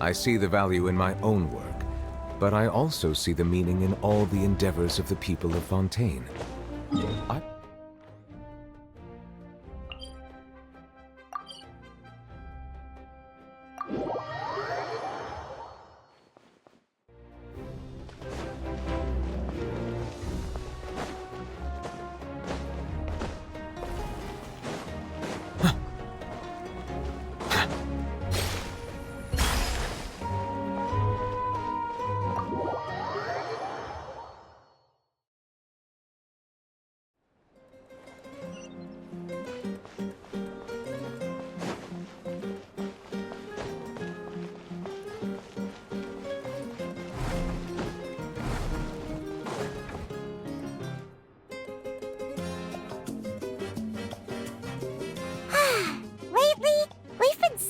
I see the value in my own work, but I also see the meaning in all the endeavors of the people of Fontaine.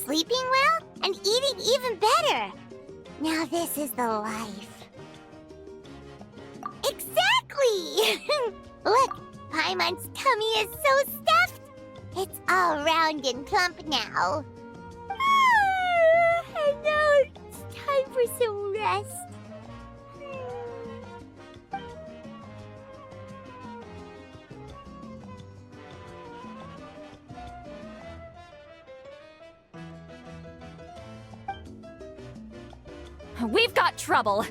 Sleeping well and eating even better. Now this is the life. Exactly! Look, Paimon's tummy is so stuffed. It's all round and plump now. And now it's time for some rest. We've got trouble.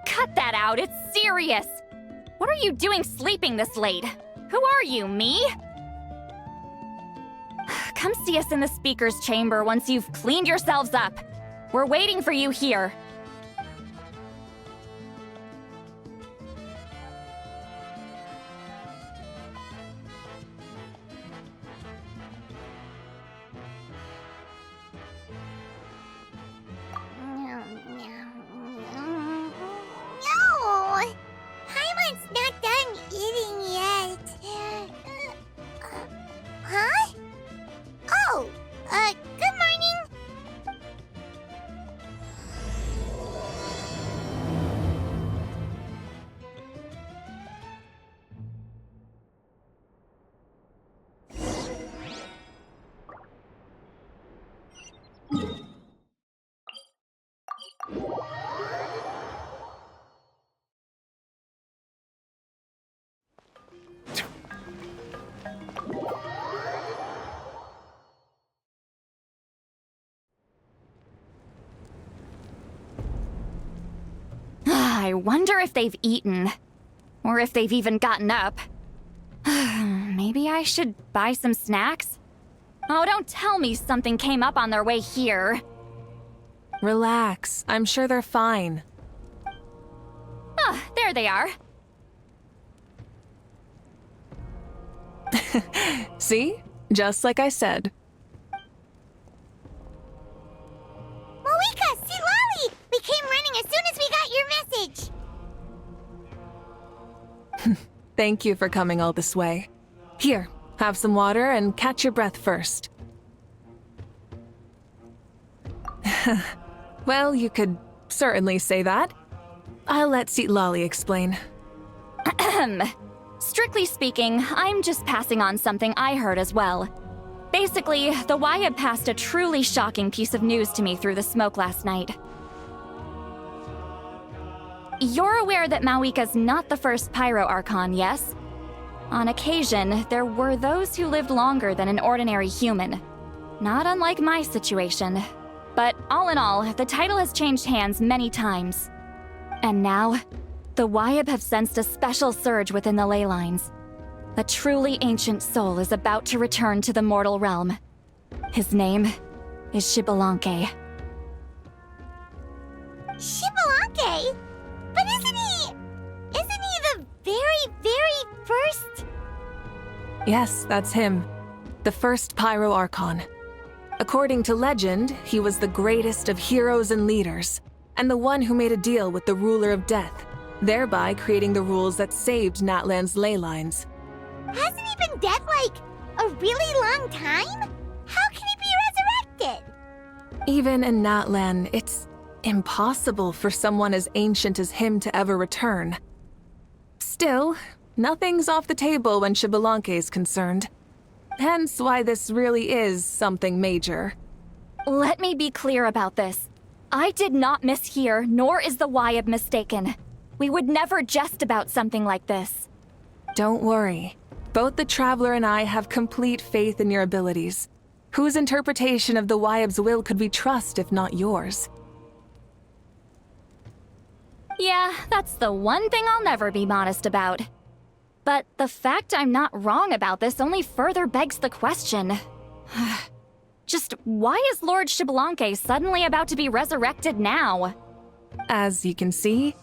Cut that out, it's serious. What are you doing sleeping this late? Who are you, me? Come see us in the speaker's chamber once you've cleaned yourselves up. We're waiting for you here. Good morning. I wonder if they've eaten. Or if they've even gotten up. Maybe I should buy some snacks? Oh, don't tell me something came up on their way here. Relax. I'm sure they're fine. Ah, there they are. See? Just like I said. Mavuika, see Lolly! We came running as soon as we got your message. Thank you for coming all this way. Here, have some water and catch your breath first. Well, you could certainly say that. I'll let Seat Lolly explain. Strictly speaking, I'm just passing on something I heard as well. Basically, the Wyab passed a truly shocking piece of news to me through the smoke last night. You're aware that Mavuika's not the first Pyro Archon, yes? On occasion, there were those who lived longer than an ordinary human. Not unlike my situation. But all in all, the title has changed hands many times. And now, the Wyab have sensed a special surge within the ley lines. A truly ancient soul is about to return to the mortal realm. His name is Xbalanque. Xbalanque? But isn't he the very first? Yes, that's him. The first Pyro Archon. According to legend, he was the greatest of heroes and leaders, and the one who made a deal with the ruler of death, thereby creating the rules that saved Natlan's ley lines. Hasn't he been dead like a really long time? How can he be resurrected? Even in Natlan, it's impossible for someone as ancient as him to ever return. Still, nothing's off the table when Xbalanque is concerned. Hence why this really is something major. Let me be clear about this. I did not mishear, nor is the Wyab mistaken. We would never jest about something like this. Don't worry. Both the Traveler and I have complete faith in your abilities. Whose interpretation of the Wyab's will could we trust if not yours? Yeah, that's the one thing I'll never be modest about. But the fact I'm not wrong about this only further begs the question. Just why is Lord Xbalanque suddenly about to be resurrected now? As you can see,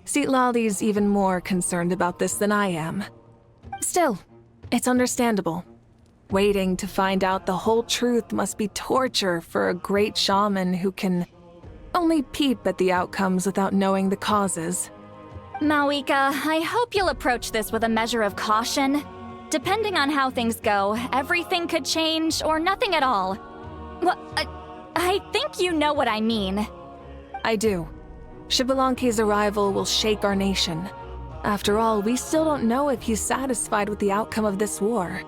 Citlali's even more concerned about this than I am. Still, it's understandable. Waiting to find out the whole truth must be torture for a great shaman who can only peep at the outcomes without knowing the causes. Mavuika, I hope you'll approach this with a measure of caution. Depending on how things go, everything could change or nothing at all. Well, I think you know what I mean. I do. Xbalanque's arrival will shake our nation. After all, we still don't know if he's satisfied with the outcome of this war.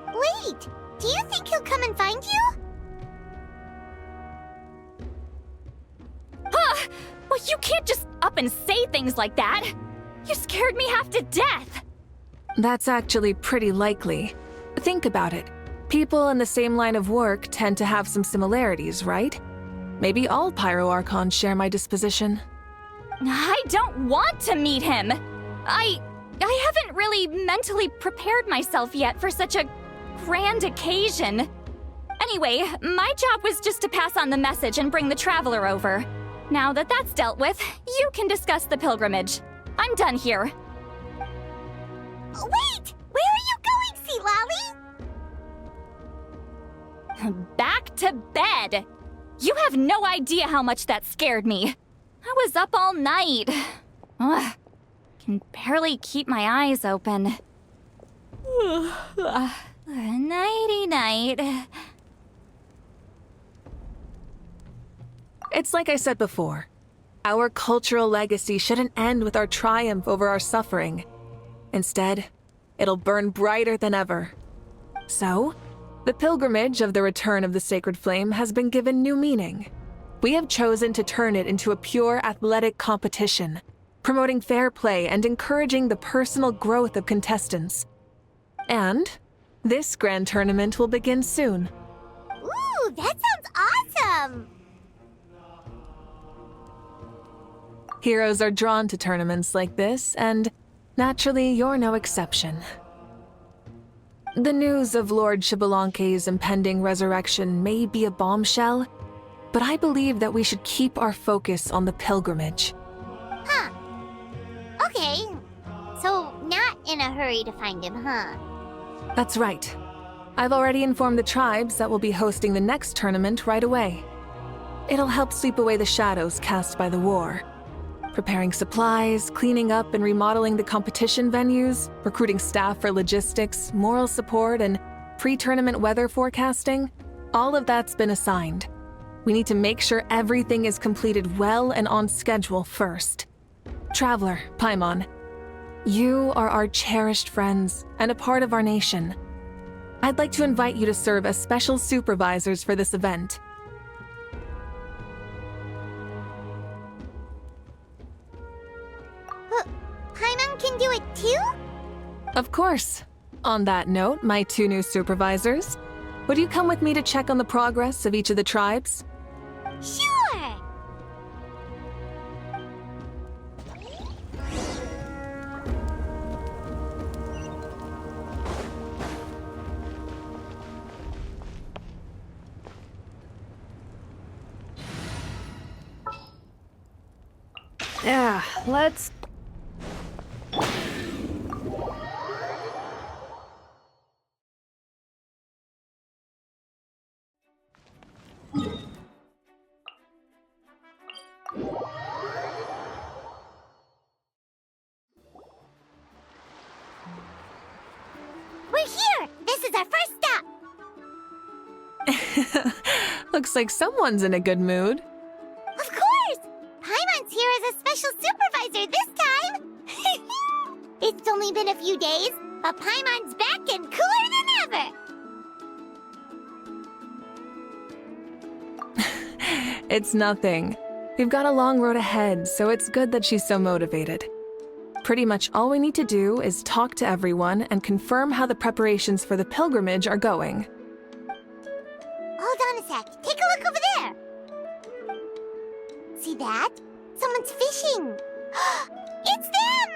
Wait, do you think he'll come and find you? Well, you can't just up and say things like that. You scared me half to death. That's actually pretty likely. Think about it. People in the same line of work tend to have some similarities, right? Maybe all Pyro Archons share my disposition. I don't want to meet him. I haven't really mentally prepared myself yet for such a grand occasion. Anyway, my job was just to pass on the message and bring the Traveler over. Now that that's dealt with, you can discuss the pilgrimage. I'm done here. Wait! Where are you going, Citlali? Back to bed! You have no idea how much that scared me. I was up all night. Ugh, can barely keep my eyes open. Nighty-night. It's like I said before. Our cultural legacy shouldn't end with our triumph over our suffering. Instead, it'll burn brighter than ever. So, the pilgrimage of the return of the sacred flame has been given new meaning. We have chosen to turn it into a pure athletic competition, promoting fair play and encouraging the personal growth of contestants. And this grand tournament will begin soon. Ooh, that sounds awesome! Heroes are drawn to tournaments like this, and naturally, you're no exception. The news of Lord Xbalanque's impending resurrection may be a bombshell, but I believe that we should keep our focus on the pilgrimage. Huh. Okay. So, not in a hurry to find him, huh? That's right. I've already informed the tribes that we'll be hosting the next tournament right away. It'll help sweep away the shadows cast by the war. Preparing supplies, cleaning up and remodeling the competition venues, recruiting staff for logistics, moral support, and pre-tournament weather forecasting, all of that's been assigned. We need to make sure everything is completed well and on schedule first. Traveler, Paimon, you are our cherished friends and a part of our nation. I'd like to invite you to serve as special supervisors for this event. Paimon can do it too? Of course. On that note, my two new supervisors, would you come with me to check on the progress of each of the tribes? Sure! Yeah, let's... We're here! This is our first stop! Looks like someone's in a good mood. Of course! Paimon's here as a special supervisor this time! It's days, but Paimon's back and cooler than ever. It's nothing. We've got a long road ahead, so it's good that she's so motivated. Pretty much all we need to do is talk to everyone and confirm how the preparations for the pilgrimage are going. Hold on a sec. Take a look over there. See that? Someone's fishing. It's them!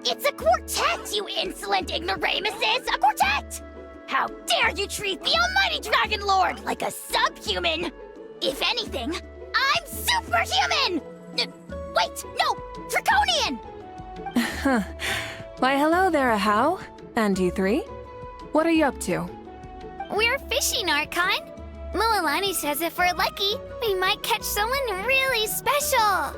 It's a quartet, you insolent ignoramuses! A quartet! How dare you treat the almighty Dragon Lord like a subhuman! If anything, I'm superhuman! Wait, no! Draconian! Why, hello there, Ahau. And you three? What are you up to? We're fishing, Archon. Mualani says if we're lucky, we might catch someone really special.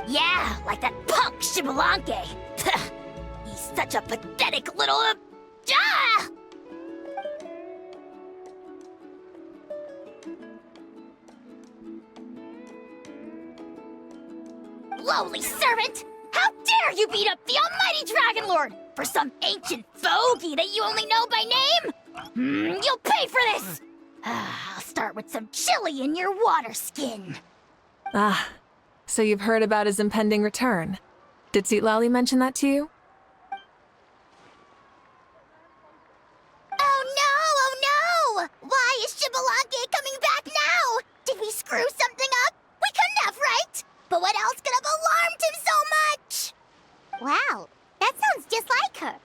Yeah, like that punk Shibalanke. He's such a pathetic little... Ah! Lowly servant! How dare you beat up the almighty Dragon Lord for some ancient fogey that you only know by name? You'll pay for this! I'll start with some chili in your water skin. Ah, so you've heard about his impending return. Did Lali mention that to you? Oh no! Why is Shibalanke coming back now? Did we screw something up? We couldn't have, right? But what else could have alarmed him so much? Wow, that sounds just like her.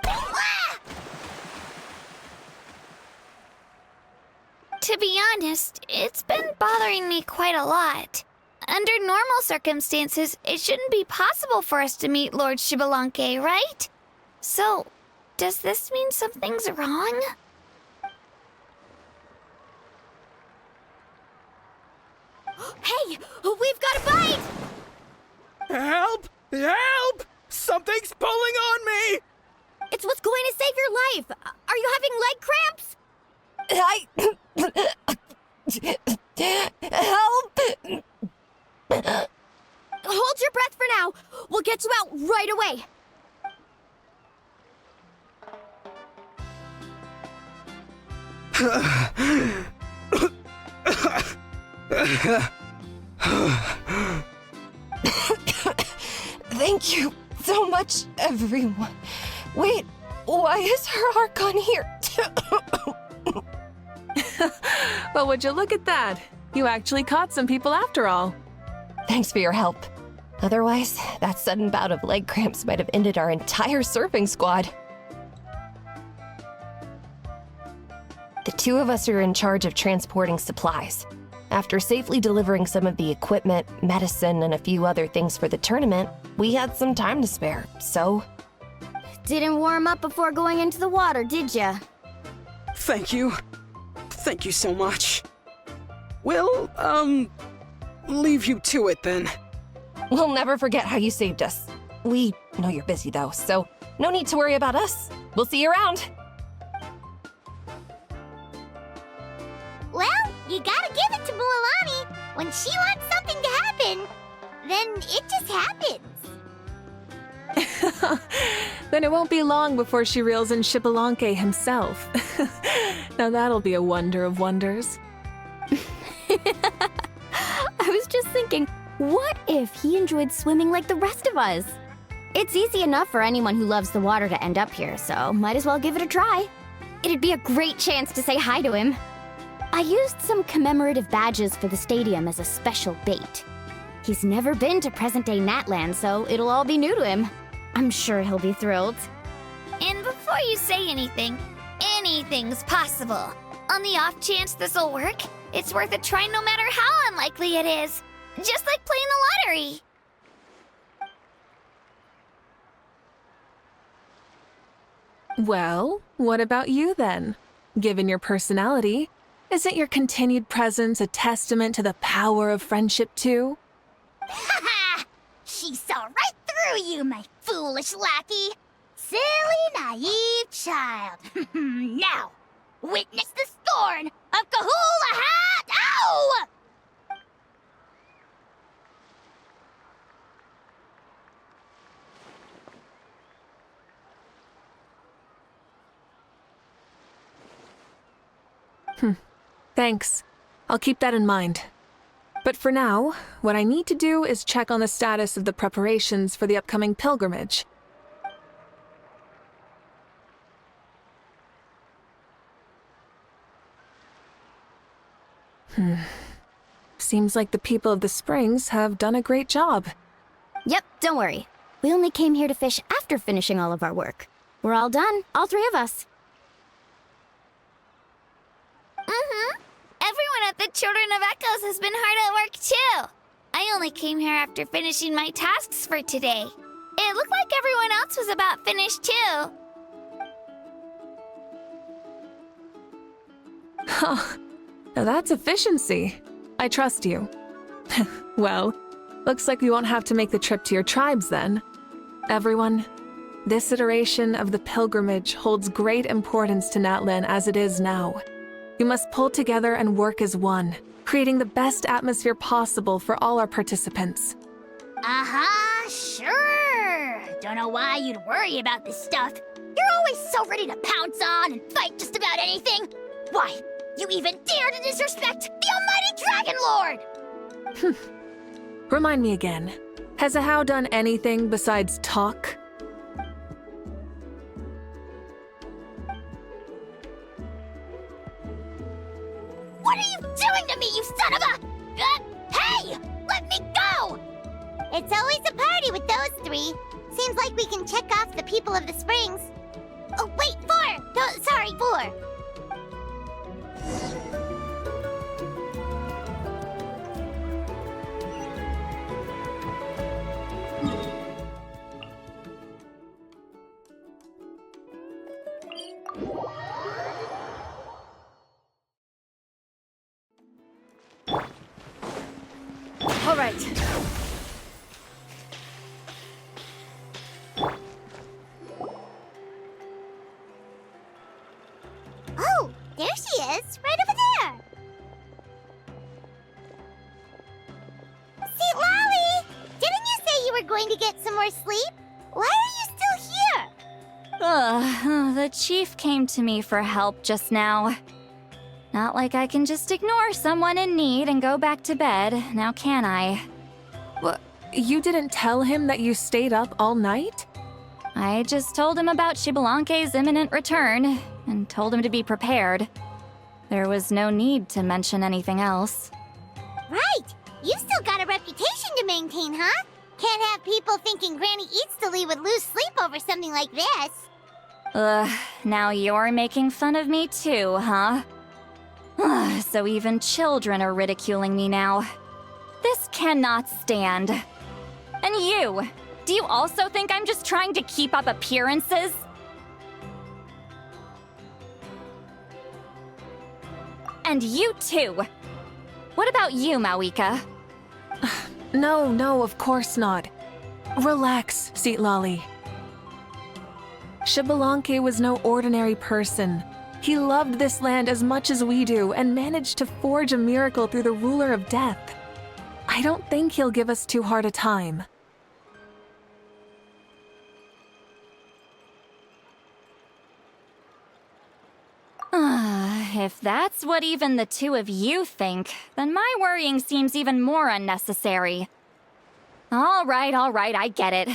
Ah! To be honest, it's been bothering me quite a lot. Under normal circumstances, it shouldn't be possible for us to meet Lord Shibalanke, right? So, does this mean something's wrong? Hey, we've got a bite! Help! Help! Something's pulling on me! It's what's going to save your life. Are you having leg cramps? Help! Hold your breath for now. We'll get you out right away. Thank you so much, everyone. Wait, why is her Archon here? Well, would you look at that? You actually caught some people after all. Thanks for your help. Otherwise, that sudden bout of leg cramps might have ended our entire surfing squad. The two of us are in charge of transporting supplies. After safely delivering some of the equipment, medicine, and a few other things for the tournament, we had some time to spare, so... Didn't warm up before going into the water, did ya? Thank you. Thank you so much. We'll, leave you to it then. We'll never forget how you saved us. We know you're busy though, so no need to worry about us. We'll see you around. Well, you gotta give it to Mualani. When she wants something to happen, then it just happens. Then it won't be long before she reels in Shibalanke himself. Now that'll be a wonder of wonders. I was just thinking, what if he enjoyed swimming like the rest of us? It's easy enough for anyone who loves the water to end up here, so might as well give it a try. It'd be a great chance to say hi to him. I used some commemorative badges for the stadium as a special bait. He's never been to present-day Natland, so it'll all be new to him. I'm sure he'll be thrilled. And before you say anything, anything's possible. On the off chance this'll work, it's worth a try no matter how unlikely it is. Just like playing the lottery. Well, what about you then? Given your personality, isn't your continued presence a testament to the power of friendship too? Ha ha! She saw right through you, my foolish lackey. Silly, naive child. Now, witness the scorn Of Kahula Hat! Ow! Thanks. I'll keep that in mind. But for now, what I need to do is check on the status of the preparations for the upcoming pilgrimage. Seems like the people of the Springs have done a great job. Yep, don't worry. We only came here to fish after finishing all of our work. We're all done, all three of us. Everyone at the Children of Echoes has been hard at work too. I only came here after finishing my tasks for today. It looked like everyone else was about finished too. Now that's efficiency. I trust you. Well, looks like we won't have to make the trip to your tribes then. Everyone, this iteration of the pilgrimage holds great importance to Natlin as it is now. We must pull together and work as one, creating the best atmosphere possible for all our participants. Sure. Don't know why you'd worry about this stuff. You're always so ready to pounce on and fight just about anything. Why, you even dare to disrespect the Almighty Dragon Lord! Remind me again, has Ahau done anything besides talk? What are you doing to me, you son of a... hey! Let me go! It's always a party with those three. Seems like we can check off the people of the Springs. Oh, wait, 4! No, sorry, 4. All right. Oh, there she is, right over there. See, Lolly, didn't you say you were going to get some more sleep? Why are you still here? The chief came to me for help just now. Not like I can just ignore someone in need and go back to bed, now can I? You didn't tell him that you stayed up all night? I just told him about Shibalanke's imminent return, and told him to be prepared. There was no need to mention anything else. Right, you've still got a reputation to maintain, huh? Can't have people thinking Granny Eatsley would lose sleep over something like this. Now you're making fun of me too, huh? So even children are ridiculing me now. This cannot stand. And you! Do you also think I'm just trying to keep up appearances? And you too! What about you, Mavuika? No, of course not. Relax, Seatlolly. Shibalanke was no ordinary person. He loved this land as much as we do and managed to forge a miracle through the ruler of death. I don't think he'll give us too hard a time. If that's what even the two of you think, then my worrying seems even more unnecessary. All right, I get it.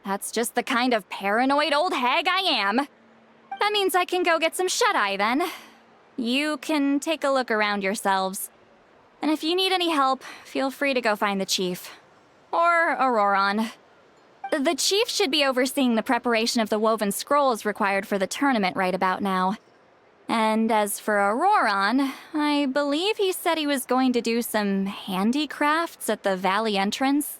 That's just the kind of paranoid old hag I am. That means I can go get some shut-eye then. You can take a look around yourselves. And if you need any help, feel free to go find the chief. Or Auroron. The chief should be overseeing the preparation of the woven scrolls required for the tournament right about now. And as for Auroron, I believe he said he was going to do some handicrafts at the valley entrance.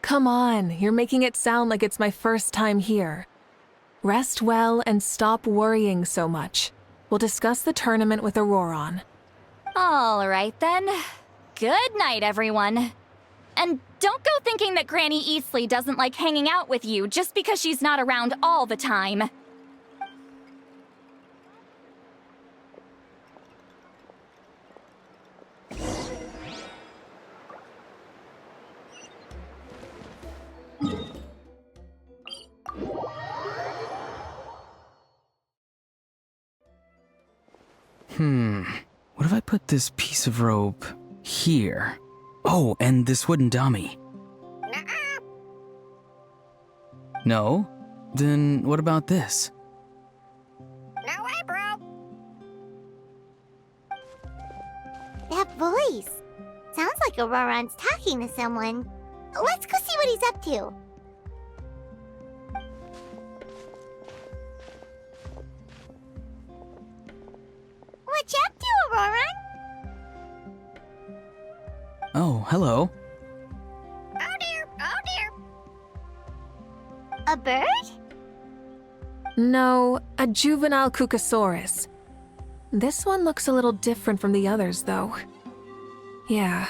Come on, you're making it sound like it's my first time here. Rest well and stop worrying so much. We'll discuss the tournament with Auroron. All right then. Good night, everyone. And don't go thinking that Granny Eatsley doesn't like hanging out with you just because she's not around all the time. put this piece of rope here. Oh, and this wooden dummy. No? Then what about this? No way, bro. That voice. Sounds like Auroron's talking to someone. Let's go see what he's up to. What you up to, Auroron? Oh, hello. Oh dear, oh dear. A bird? No, a juvenile Cucosaurus. This one looks a little different from the others, though. Yeah,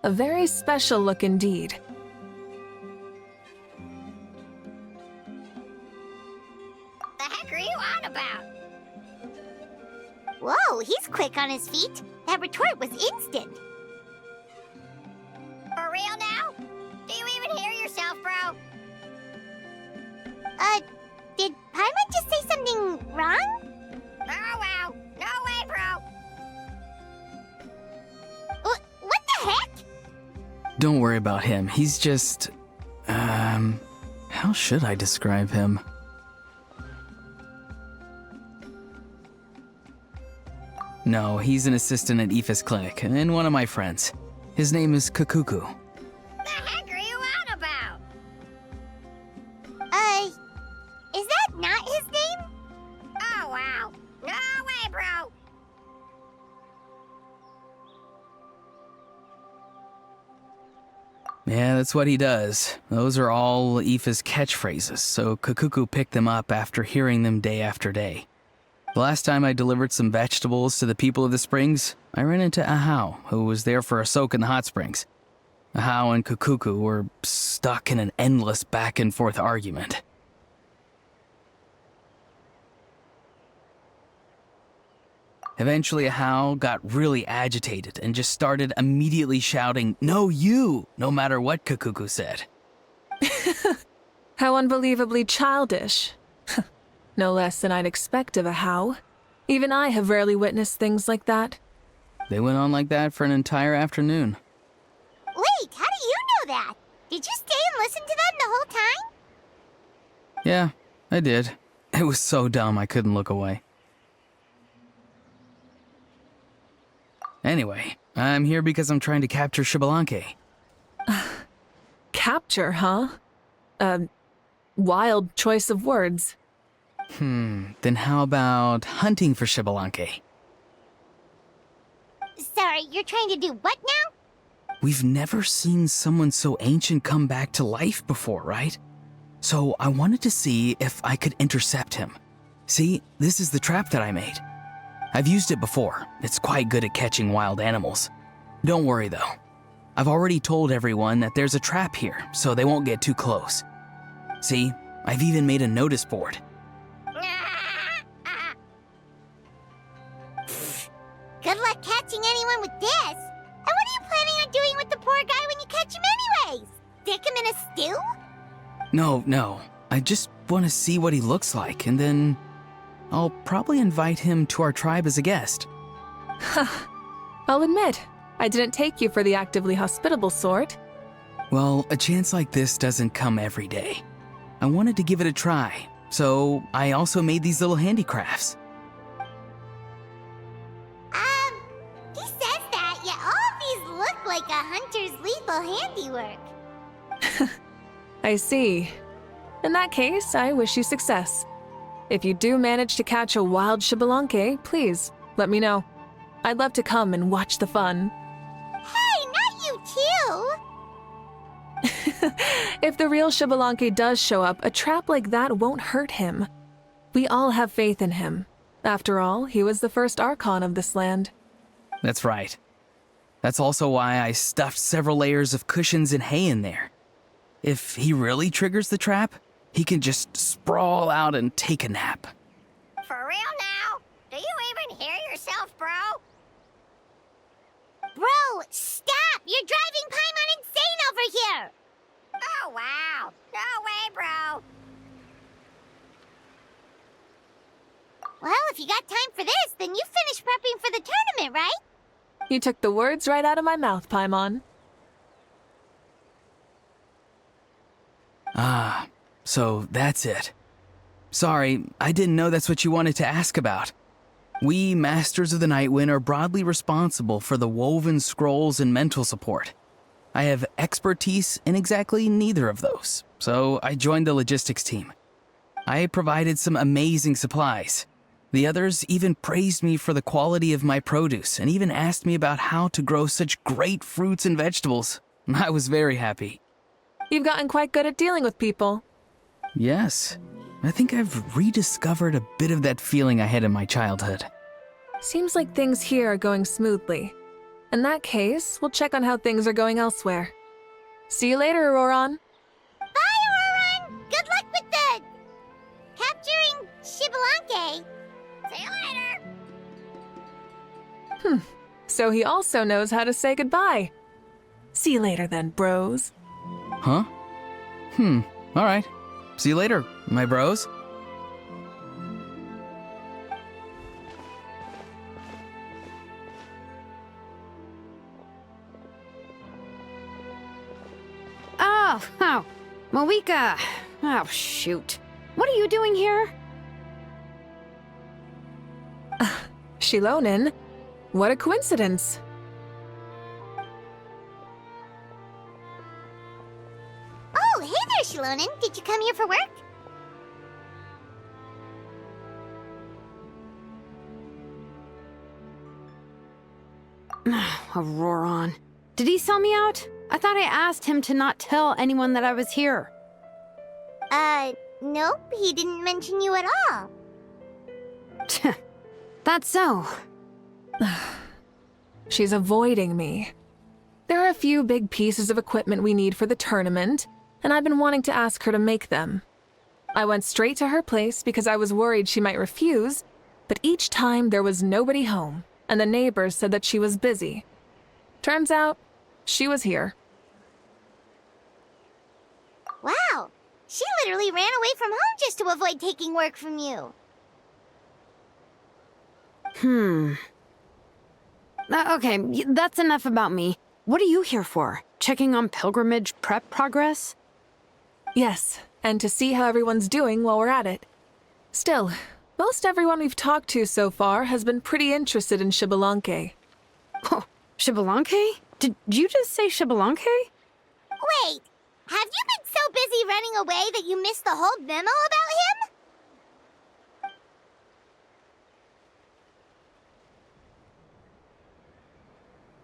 a very special look indeed. The heck are you on about? Whoa, he's quick on his feet. That retort was instant. For real now? Do you even hear yourself, bro? Did Paimon just say something wrong? Oh, wow. No way, bro. What the heck? Don't worry about him. He's just... how should I describe him? No, he's an assistant at Aoife's clinic, and one of my friends. His name is Kakuku. The heck are you on about? Is that not his name? Oh, wow. No way, bro. Yeah, that's what he does. Those are all Aoife's catchphrases, so Kakuku picked them up after hearing them day after day. The last time I delivered some vegetables to the people of the springs, I ran into Ahau, who was there for a soak in the hot springs. Ahau and Kakuku were stuck in an endless back-and-forth argument. Eventually, Ahau got really agitated and just started immediately shouting, "No, you!" no matter what Kakuku said. How unbelievably childish. No less than I'd expect of a How. Even I have rarely witnessed things like that. They went on like that for an entire afternoon. Wait, how do you know that? Did you stay and listen to them the whole time? Yeah, I did. It was so dumb I couldn't look away. Anyway, I'm here because I'm trying to capture Xbalanque. Capture, huh? Wild choice of words. Then how about hunting for Xbalanque? Sorry, you're trying to do what now? We've never seen someone so ancient come back to life before, right? So I wanted to see if I could intercept him. See, this is the trap that I made. I've used it before. It's quite good at catching wild animals. Don't worry though. I've already told everyone that there's a trap here, so they won't get too close. See, I've even made a notice board. Good luck catching anyone with this. And what are you planning on doing with the poor guy when you catch him anyways? Stick him in a stew? No. I just want to see what he looks like, and then I'll probably invite him to our tribe as a guest. I'll admit, I didn't take you for the actively hospitable sort. Well, a chance like this doesn't come every day. I wanted to give it a try, so I also made these little handicrafts. He says that, yet all of these look like a hunter's lethal handiwork. I see. In that case, I wish you success. If you do manage to catch a wild Xbalanque, please, let me know. I'd love to come and watch the fun. Hey, not you too! If the real Xbalanque does show up, a trap like that won't hurt him. We all have faith in him. After all, he was the first Archon of this land. That's right. That's also why I stuffed several layers of cushions and hay in there. If he really triggers the trap, he can just sprawl out and take a nap. For real now? Do you even hear yourself, bro? Bro, stop! You're driving Paimon insane over here! Oh, wow. No way, bro. Well, if you got time for this, then you finished prepping for the tournament, right? You took the words right out of my mouth, Paimon. Ah, so that's it. Sorry, I didn't know that's what you wanted to ask about. We, Masters of the Nightwind, are broadly responsible for the woven scrolls and mental support. I have expertise in exactly neither of those, so I joined the logistics team. I provided some amazing supplies. The others even praised me for the quality of my produce and even asked me about how to grow such great fruits and vegetables. I was very happy. You've gotten quite good at dealing with people. Yes, I think I've rediscovered a bit of that feeling I had in my childhood. Seems like things here are going smoothly. In that case, we'll check on how things are going elsewhere. See you later, Auroron. Bye, Auroron! Good luck with the... capturing Shibalanke. See you later! So he also knows how to say goodbye. See you later then, bros. Huh? Alright. See you later, my bros. Oh, Mavuika. Oh, shoot. What are you doing here? Shilonen? What a coincidence. Oh, hey there, Shilonen. Did you come here for work? Auroron. Did he sell me out? I thought I asked him to not tell anyone that I was here. Nope. He didn't mention you at all. That's so. She's avoiding me. There are a few big pieces of equipment we need for the tournament, and I've been wanting to ask her to make them. I went straight to her place because I was worried she might refuse, but each time there was nobody home, and the neighbors said that she was busy. Turns out, she was here. Wow. She literally ran away from home just to avoid taking work from you. Okay, that's enough about me. What are you here for? Checking on pilgrimage prep progress? Yes, and to see how everyone's doing while we're at it. Still, most everyone we've talked to so far has been pretty interested in Shibalanke. Oh, Shibalanke? Did you just say Shibalanke? Wait, have you been so busy running away that you missed the whole memo about him?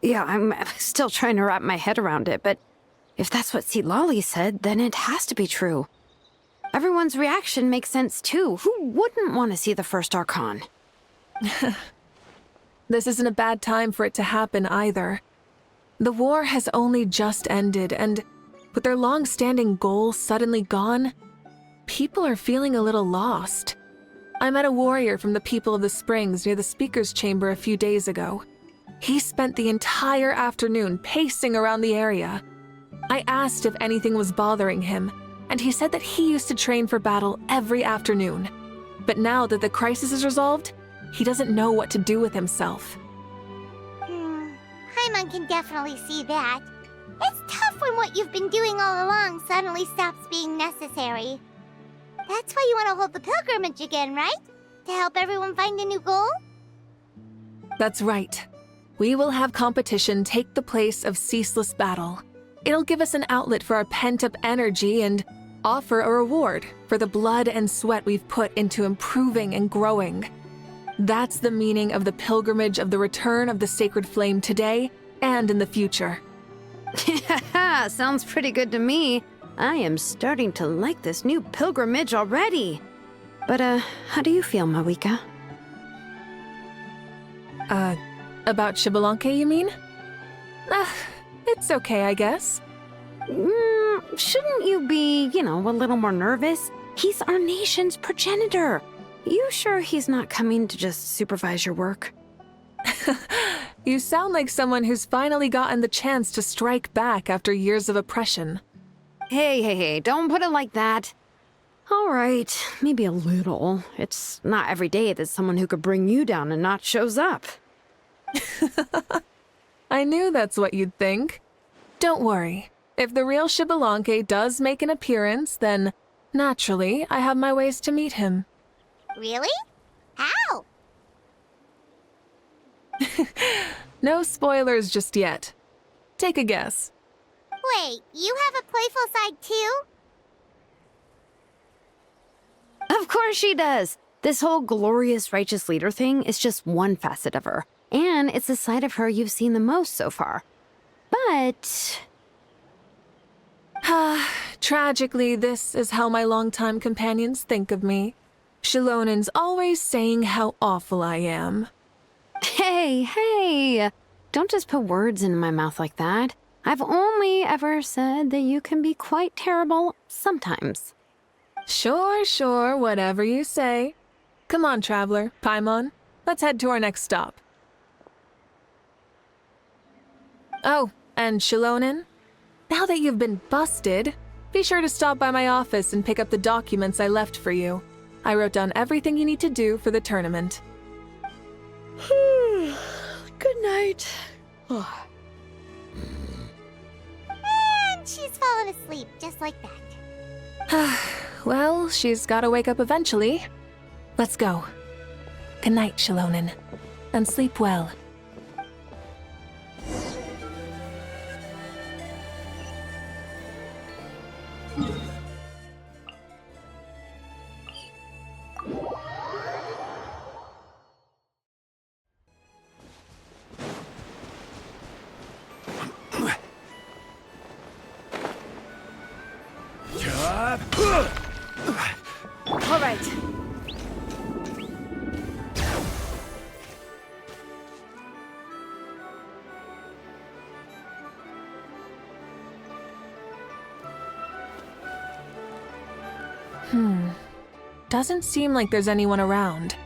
Yeah, I'm still trying to wrap my head around it, but if that's what Lolly said, then it has to be true. Everyone's reaction makes sense too. Who wouldn't want to see the first Archon? This isn't a bad time for it to happen either. The war has only just ended, and with their long-standing goal suddenly gone, people are feeling a little lost. I met a warrior from the People of the Springs near the Speaker's Chamber a few days ago. He spent the entire afternoon pacing around the area. I asked if anything was bothering him, and he said that he used to train for battle every afternoon. But now that the crisis is resolved, he doesn't know what to do with himself. Paimon can definitely see that. It's tough when what you've been doing all along suddenly stops being necessary. That's why you want to hold the pilgrimage again, right? To help everyone find a new goal? That's right. We will have competition take the place of ceaseless battle. It'll give us an outlet for our pent-up energy and offer a reward for the blood and sweat we've put into improving and growing. That's the meaning of the pilgrimage of the return of the sacred flame today and in the future. Sounds pretty good to me. I am starting to like this new pilgrimage already. But, how do you feel, Mavuika? About Shibalanke, you mean? It's okay, I guess. Shouldn't you be, a little more nervous? He's our nation's progenitor. You sure he's not coming to just supervise your work? You sound like someone who's finally gotten the chance to strike back after years of oppression. Hey, don't put it like that. All right, maybe a little. It's not every day that someone who could bring you down a notch shows up. I knew that's what you'd think. Don't worry. If the real Xbalanque does make an appearance, then, naturally, I have my ways to meet him. Really? How? No spoilers just yet. Take a guess. Wait, you have a playful side too? Of course she does. This whole glorious righteous leader thing is just one facet of her. And it's the side of her you've seen the most so far. But... Tragically, this is how my longtime companions think of me. Shilonen's always saying how awful I am. Hey! Don't just put words into my mouth like that. I've only ever said that you can be quite terrible sometimes. Sure, whatever you say. Come on, traveler, Paimon. Let's head to our next stop. Oh, and Shilonen, now that you've been busted, be sure to stop by my office and pick up the documents I left for you. I wrote down everything you need to do for the tournament. Good night. And she's fallen asleep just like that. Well, she's gotta wake up eventually. Let's go. Good night, Shilonen. And sleep well. All right. Doesn't seem like there's anyone around.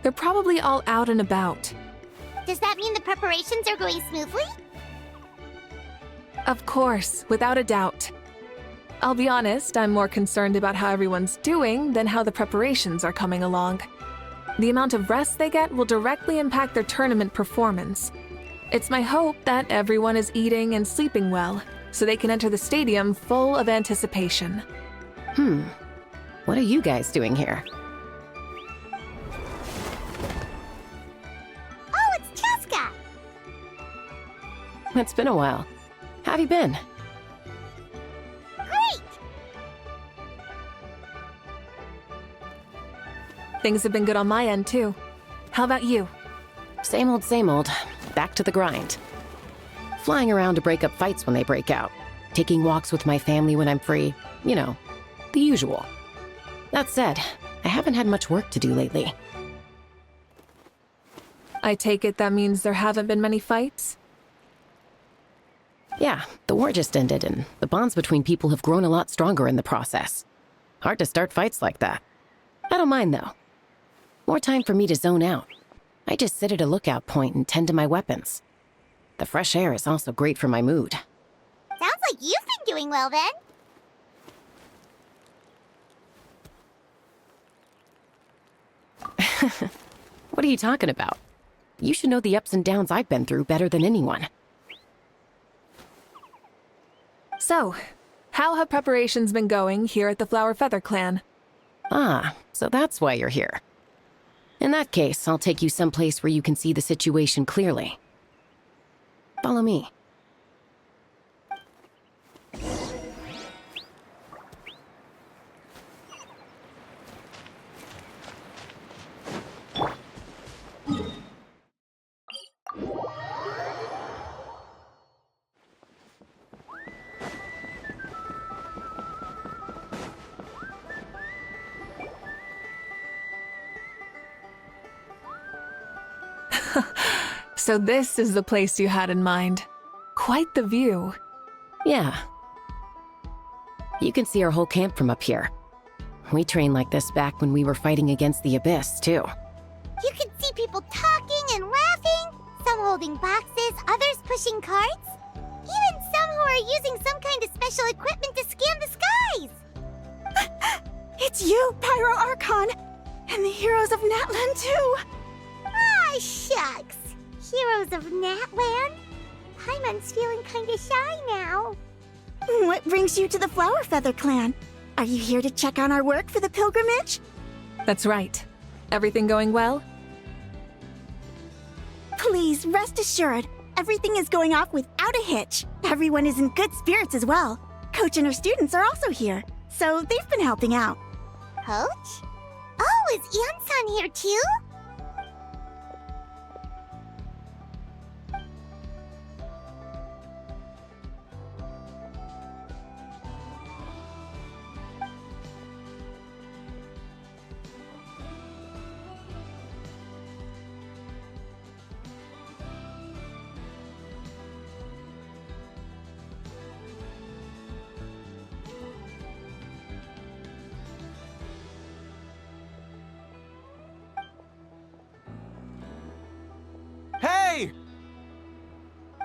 They're probably all out and about. Does that mean the preparations are going smoothly? Of course, without a doubt. I'll be honest, I'm more concerned about how everyone's doing than how the preparations are coming along. The amount of rest they get will directly impact their tournament performance. It's my hope that everyone is eating and sleeping well, so they can enter the stadium full of anticipation. What are you guys doing here? Oh, it's Cheska! It's been a while. How have you been? Great! Things have been good on my end, too. How about you? Same old, back to the grind. Flying around to break up fights when they break out. Taking walks with my family when I'm free. You know, the usual. That said, I haven't had much work to do lately. I take it that means there haven't been many fights? Yeah, the war just ended, and the bonds between people have grown a lot stronger in the process. Hard to start fights like that. I don't mind, though. More time for me to zone out. I just sit at a lookout point and tend to my weapons. The fresh air is also great for my mood. Sounds like you've been doing well then. What are you talking about? You should know the ups and downs I've been through better than anyone. So, how have preparations been going here at the Flower Feather Clan? Ah, so that's why you're here. In that case, I'll take you someplace where you can see the situation clearly. Follow me. So this is the place you had in mind. Quite the view. Yeah. You can see our whole camp from up here. We trained like this back when we were fighting against the Abyss, too. You can see people talking and laughing, some holding boxes, others pushing carts. Even some who are using some kind of special equipment to scan the skies. It's you, Pyro Archon, and the heroes of Natlan too. Ah, shucks. Heroes of Natlan? Paimon's feeling kinda shy now. What brings you to the Flower Feather Clan? Are you here to check on our work for the pilgrimage? That's right. Everything going well? Please, rest assured, everything is going off without a hitch. Everyone is in good spirits as well. Coach and her students are also here, so they've been helping out. Coach? Oh, is Ian-san here too? Hey!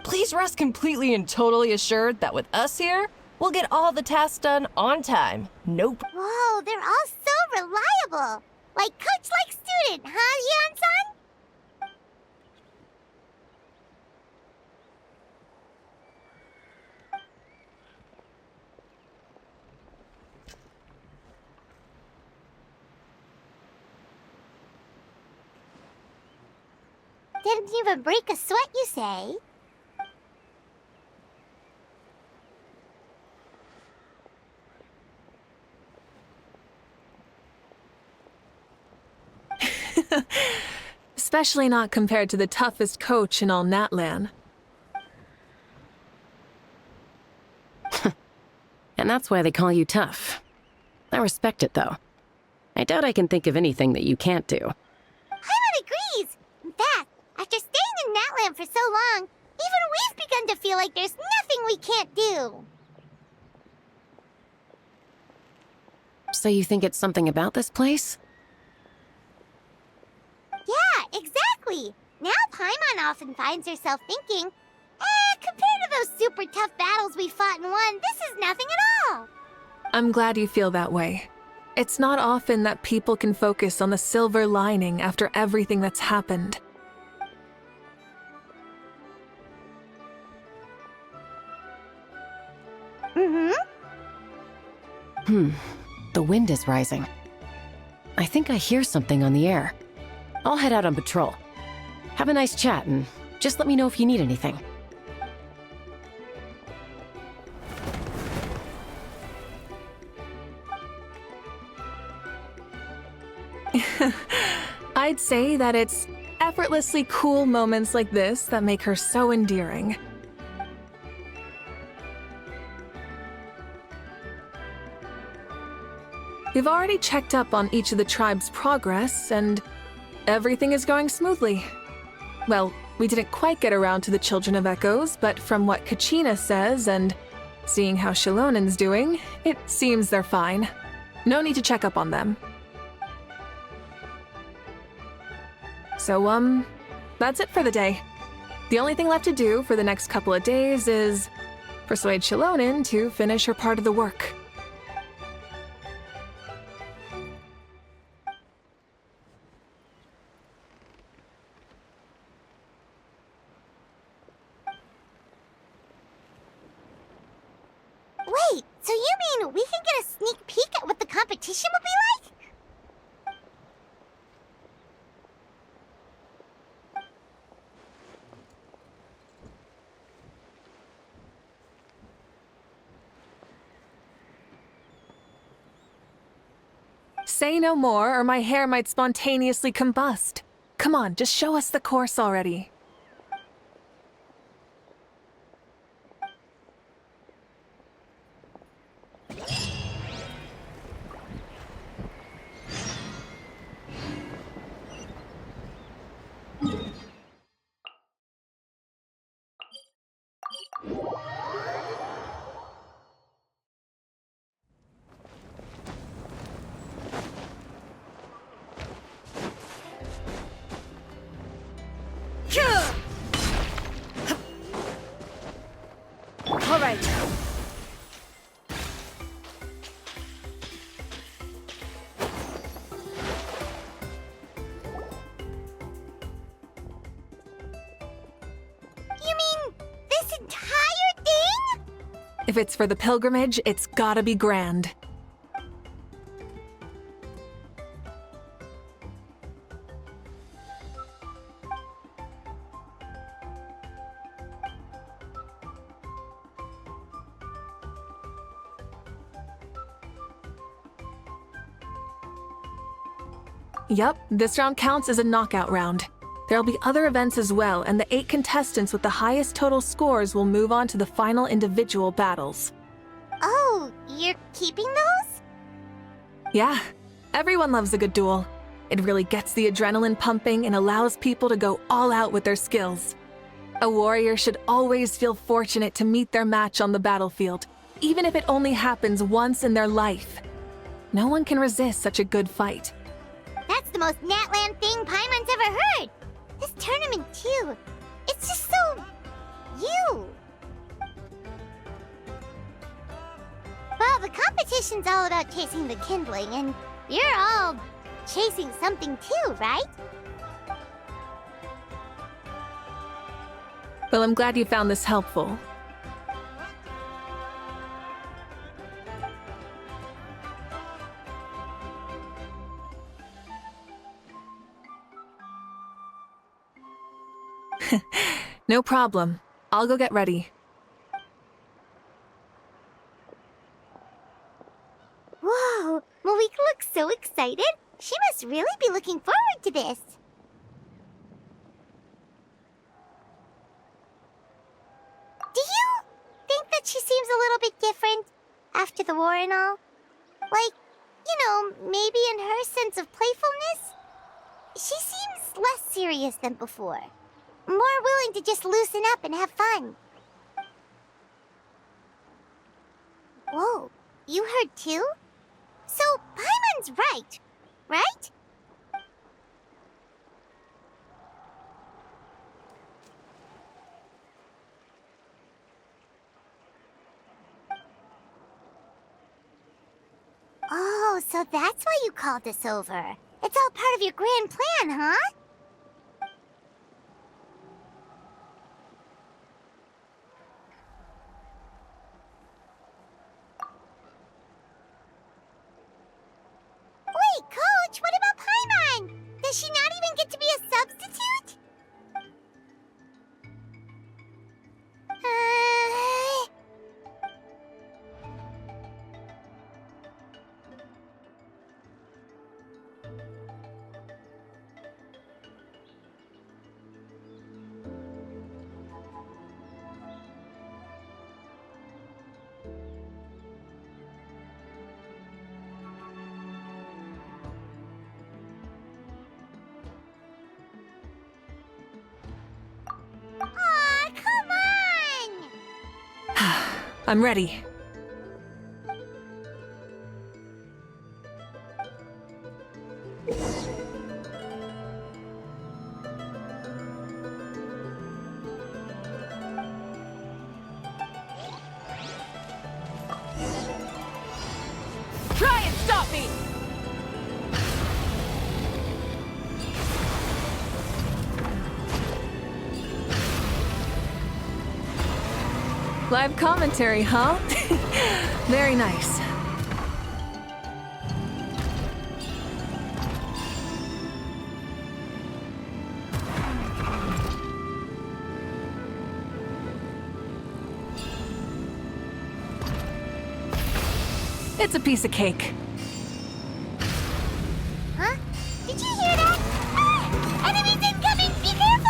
Please rest completely and totally assured that with us here, we'll get all the tasks done on time. Nope. Whoa, they're all so reliable. Like coach like student, huh, Ian-san? Didn't even break a sweat, you say? Especially not compared to the toughest coach in all Natlan. And that's why they call you tough. I respect it, though. I doubt I can think of anything that you can't do. Paimon agrees! In fact, after staying in Natlan for so long, even we've begun to feel like there's nothing we can't do. So you think it's something about this place? Yeah, exactly! Now Paimon often finds herself thinking, compared to those super tough battles we fought and won, this is nothing at all! I'm glad you feel that way. It's not often that people can focus on the silver lining after everything that's happened. The wind is rising. I think I hear something on the air. I'll head out on patrol. Have a nice chat and just let me know if you need anything. I'd say that it's effortlessly cool moments like this that make her so endearing. We've already checked up on each of the tribe's progress, and everything is going smoothly. Well, we didn't quite get around to the Children of Echoes, but from what Kachina says and seeing how Shalonen's doing, it seems they're fine. No need to check up on them. So, that's it for the day. The only thing left to do for the next couple of days is persuade Shalonen to finish her part of the work. Wait, so you mean we can get a sneak peek at what the competition will be like? Say no more, or my hair might spontaneously combust. Come on, just show us the course already. If it's for the pilgrimage, it's gotta be grand. Yup, this round counts as a knockout round. There'll be other events as well, and the 8 contestants with the highest total scores will move on to the final individual battles. Oh, you're keeping those? Yeah, everyone loves a good duel. It really gets the adrenaline pumping and allows people to go all out with their skills. A warrior should always feel fortunate to meet their match on the battlefield, even if it only happens once in their life. No one can resist such a good fight. That's the most Natland thing Paimon's ever heard! This tournament, too. It's just so... you. Well, the competition's all about chasing the kindling, and you're all chasing something too, right? Well, I'm glad you found this helpful. No problem. I'll go get ready. Whoa, Mavuika looks so excited. She must really be looking forward to this. Do you think that she seems a little bit different after the war and all? Like, you know, maybe in her sense of playfulness? She seems less serious than before. More willing to just loosen up and have fun. Whoa, you heard too? So, Paimon's right, right? Oh, so that's why you called us over. It's all part of your grand plan, huh? Wait, Coach, what about Paimon? Does she not even get to be a substitute? Aw, come on! I'm ready. Try and stop me! Live commentary, huh? Very nice. It's a piece of cake. Huh? Did you hear that? Ah! Enemies incoming! Be careful!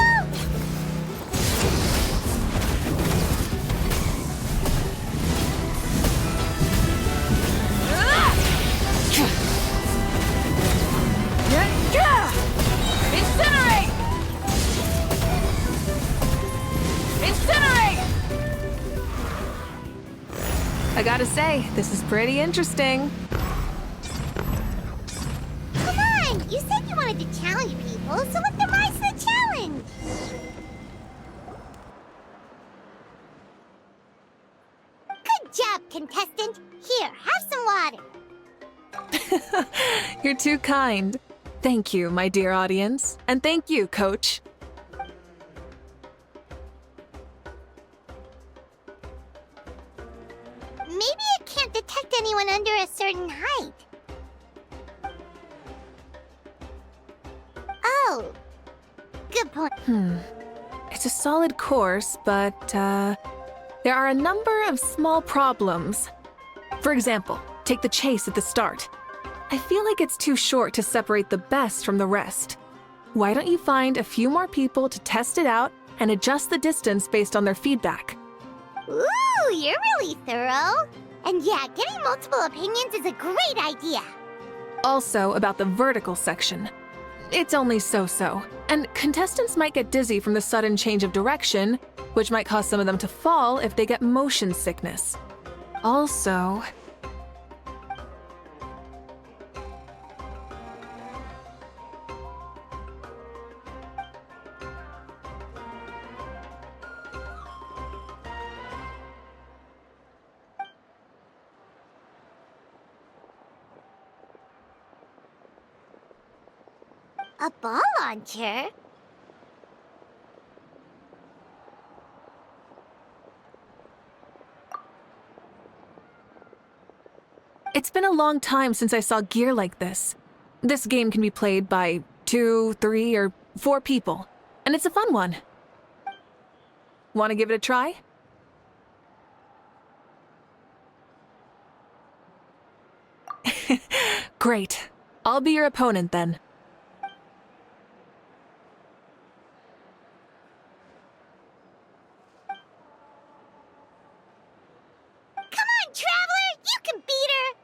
Incinerate! Incinerate! I gotta say, this is pretty interesting. Come on! You said you wanted to challenge people, so let them rise to the challenge! Good job, contestant! Here, have some water! You're too kind. Thank you, my dear audience. And thank you, Coach. maybe it can't detect anyone under a certain height. Oh, good point. It's a solid course, but, there are a number of small problems. For example, take the chase at the start. I feel like it's too short to separate the best from the rest. Why don't you find a few more people to test it out and adjust the distance based on their feedback? Ooh, you're really thorough. And yeah, getting multiple opinions is a great idea. Also, about the vertical section. It's only so-so, and contestants might get dizzy from the sudden change of direction, which might cause some of them to fall if they get motion sickness. Also... A ball launcher? It's been a long time since I saw gear like this. This game can be played by 2, 3, or 4 people, and it's a fun one. Want to give it a try? Great. I'll be your opponent then. Come on, Traveler! You can beat her!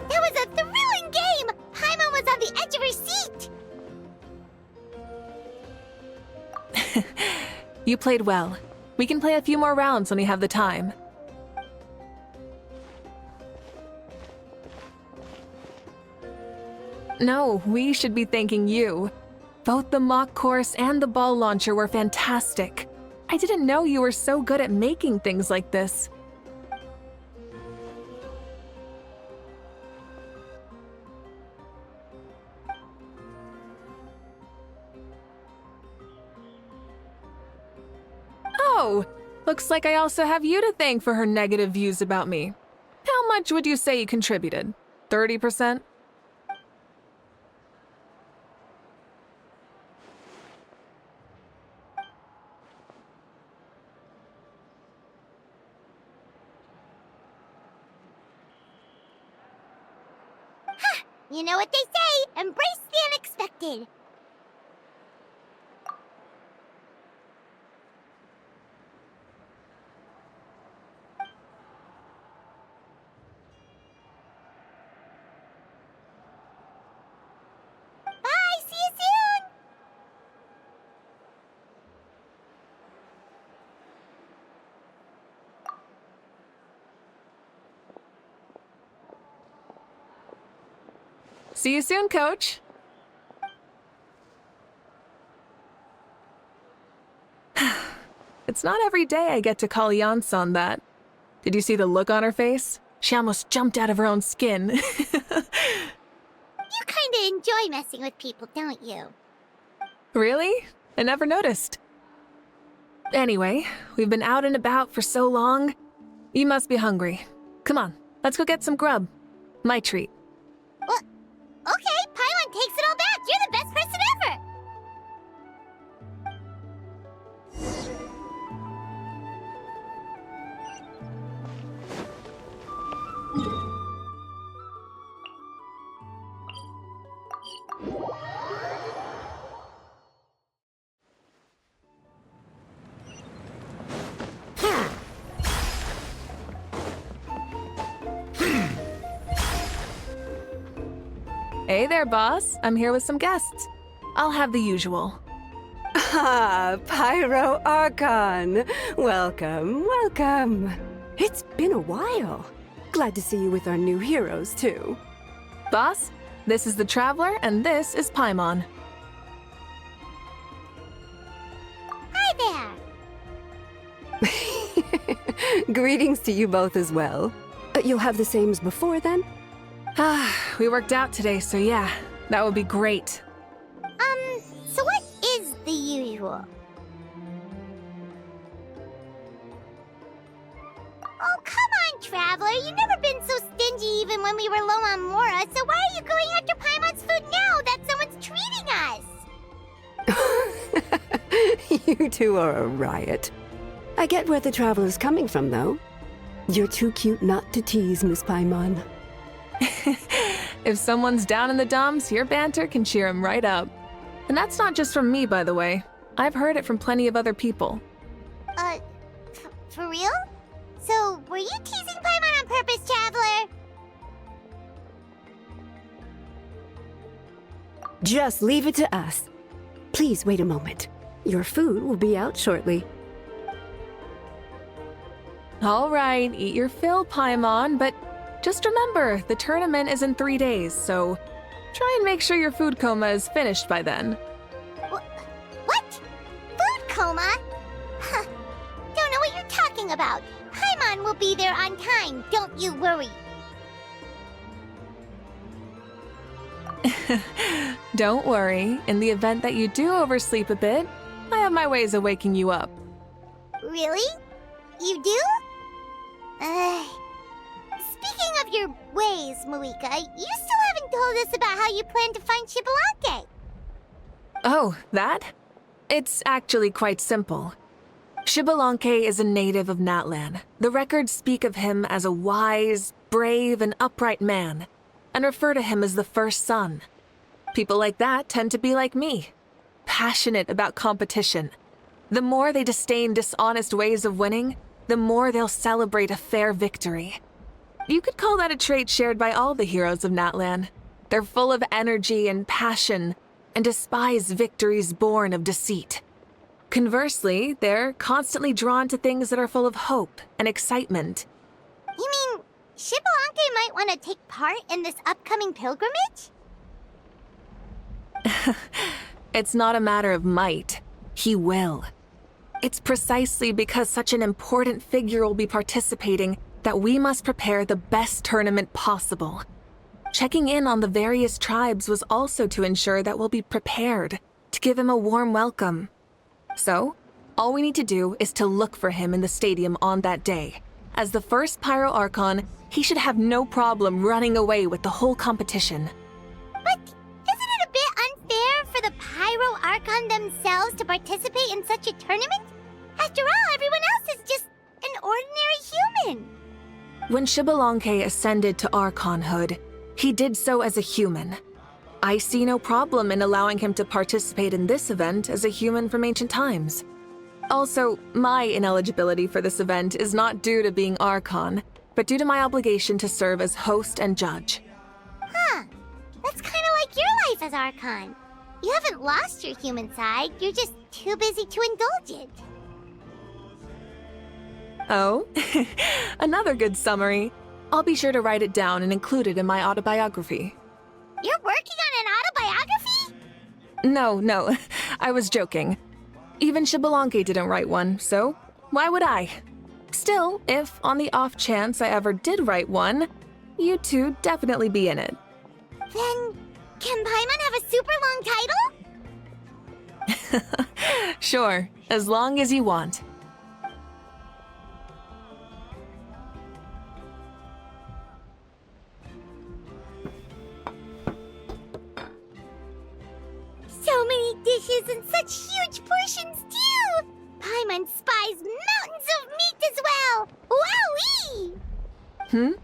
That was a thrilling game! Paimon was on the edge of her seat! You played well. We can play a few more rounds when we have the time. No, we should be thanking you. Both the mock course and the ball launcher were fantastic. I didn't know you were so good at making things like this. Oh, looks like I also have you to thank for her negative views about me. How much would you say you contributed? 30%? You know what they say, embrace the unexpected. Bye, see you soon! See you soon, Coach. It's not every day I get to call Yansan that. Did you see the look on her face? She almost jumped out of her own skin. You kinda enjoy messing with people, don't you? Really? I never noticed. Anyway, we've been out and about for so long. You must be hungry. Come on, let's go get some grub. My treat. Well, okay, Paimon takes it all back. You're the best person ever. Hey there, boss. I'm here with some guests. I'll have the usual. Ah, Pyro Archon. Welcome, welcome. It's been a while. Glad to see you with our new heroes, too. Boss, this is the Traveler, and this is Paimon. Hi there. Greetings to you both as well. You'll have the same as before, then? We worked out today, so yeah, that would be great. So what is the usual? Oh, come on, Traveler. You've never been so stingy even when we were low on Mora, so why are you going after Paimon's food now that someone's treating us? You two are a riot. I get where the Traveler's coming from, though. You're too cute not to tease, Miss Paimon. If someone's down in the dumps, your banter can cheer him right up. And that's not just from me, by the way. I've heard it from plenty of other people. For real? So, were you teasing Paimon on purpose, Traveler? Just leave it to us. Please wait a moment. Your food will be out shortly. All right, eat your fill, Paimon, but just remember, the tournament is in 3 days, so try and make sure your food coma is finished by then. What? Food coma? Huh. Don't know what you're talking about. Paimon will be there on time, don't you worry. Don't worry, in the event that you do oversleep a bit, I have my ways of waking you up. Really? You do? Speaking of your ways, Mavuika, you still haven't told us about how you plan to find Xbalanque. Oh, that? It's actually quite simple. Xbalanque is a native of Natlan. The records speak of him as a wise, brave, and upright man, and refer to him as the first son. People like that tend to be like me, passionate about competition. The more they disdain dishonest ways of winning, the more they'll celebrate a fair victory. You could call that a trait shared by all the heroes of Natlan. They're full of energy and passion, and despise victories born of deceit. Conversely, they're constantly drawn to things that are full of hope and excitement. You mean Xbalanque might want to take part in this upcoming pilgrimage? It's not a matter of might. He will. It's precisely because such an important figure will be participating that we must prepare the best tournament possible. Checking in on the various tribes was also to ensure that we'll be prepared to give him a warm welcome. So, all we need to do is to look for him in the stadium on that day. As the first Pyro Archon, he should have no problem running away with the whole competition. But isn't it a bit unfair for the Pyro Archon themselves to participate in such a tournament? After all, everyone else is just an ordinary human. When Xbalanque ascended to Archonhood, he did so as a human. I see no problem in allowing him to participate in this event as a human from ancient times. Also, my ineligibility for this event is not due to being Archon, but due to my obligation to serve as host and judge. Huh. That's kind of like your life as Archon. You haven't lost your human side, you're just too busy to indulge it. Oh, another good summary. I'll be sure to write it down and include it in my autobiography. You're working on an autobiography? No, I was joking. Even Xbalanque didn't write one, so why would I? Still, if on the off chance I ever did write one, you two definitely be in it. Then, can Paimon have a super long title? Sure, as long as you want. dishes and such huge portions, too! Paimon spies mountains of meat as well! Wowee!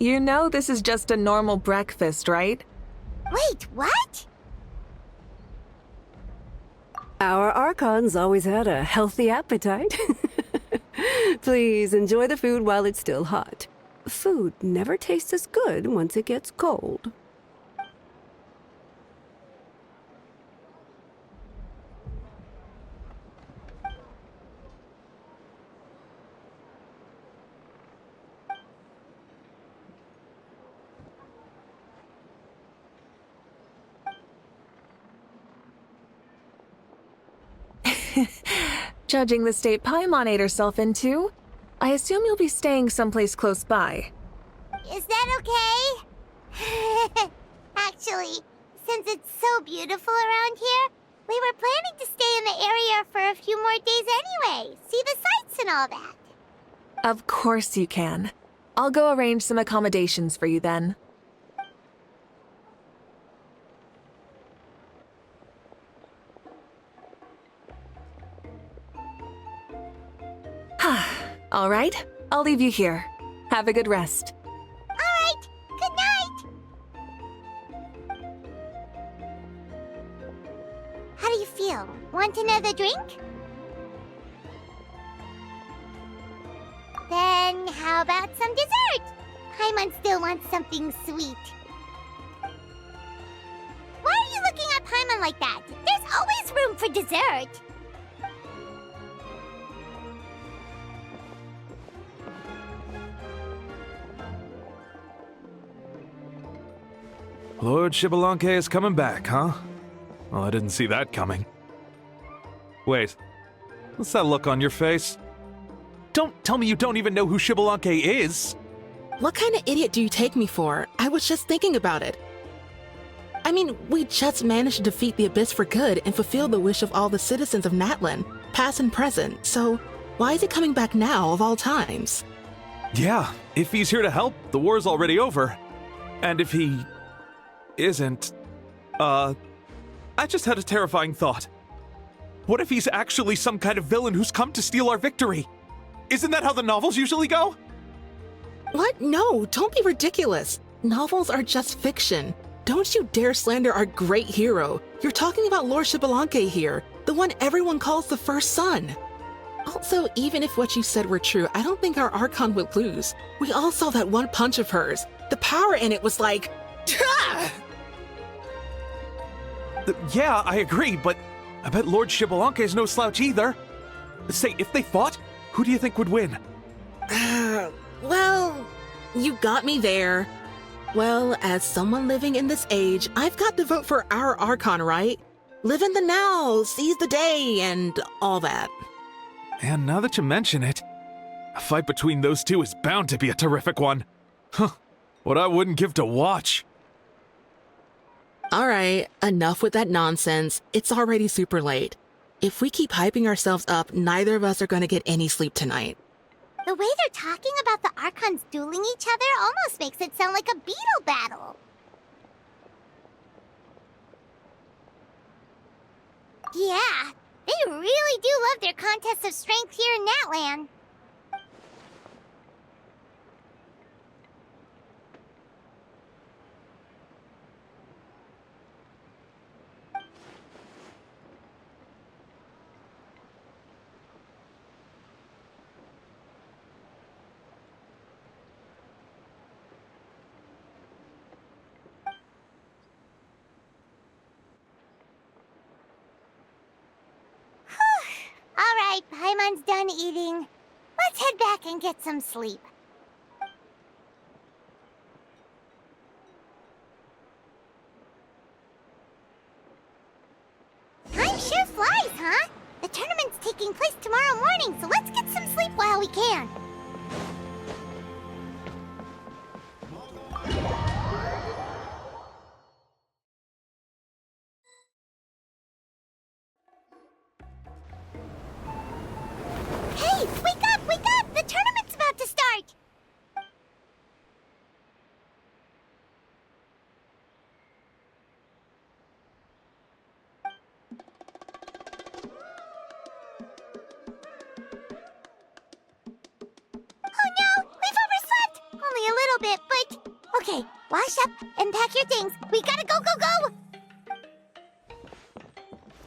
You know this is just a normal breakfast, right? Wait, what? Our Archons always had a healthy appetite. Please enjoy the food while it's still hot. Food never tastes as good once it gets cold. Judging the state Paimon ate herself into, I assume you'll be staying someplace close by. Is that okay? Actually, since it's so beautiful around here, we were planning to stay in the area for a few more days anyway. See the sights and all that. Of course you can. I'll go arrange some accommodations for you then. All right, I'll leave you here. Have a good rest. All right, good night. How do you feel? Want another drink? Then how about some dessert? Paimon still wants something sweet. Why are you looking at Paimon like that? There's always room for dessert. Lord Xbalanque is coming back, huh? Well, I didn't see that coming. Wait, what's that look on your face? Don't tell me you don't even know who Xbalanque is! What kind of idiot do you take me for? I was just thinking about it. I mean, we just managed to defeat the Abyss for good and fulfill the wish of all the citizens of Natlan, past and present, so why is he coming back now of all times? Yeah, if he's here to help, the war's already over. And if he isn't, I just had a terrifying thought. What if he's actually some kind of villain who's come to steal our victory? Isn't that how the novels usually go? What? No, don't be ridiculous. Novels are just fiction. Don't you dare slander our great hero. You're talking about Lord Xbalanque here, the one everyone calls the first son. Also, even if what you said were true, I don't think our Archon would lose. We all saw that one punch of hers. The power in it was like... Yeah, I agree, but I bet Lord Xbalanque is no slouch either. Say, if they fought, who do you think would win? Well, you got me there. Well, as someone living in this age, I've got to vote for our Archon, right? Live in the now, seize the day, and all that. And now that you mention it, a fight between those two is bound to be a terrific one. Huh, what I wouldn't give to watch. Alright, enough with that nonsense. It's already super late. If we keep hyping ourselves up, neither of us are going to get any sleep tonight. The way they're talking about the Archons dueling each other almost makes it sound like a beetle battle. Yeah, they really do love their contests of strength here in Natlan. Alright, Paimon's done eating. Let's head back and get some sleep. Time sure flies, huh? The tournament's taking place tomorrow morning, so let's get some sleep while we can. Hey, wake up, wake up! The tournament's about to start! Okay, wash up and pack your things. We gotta go, go, go!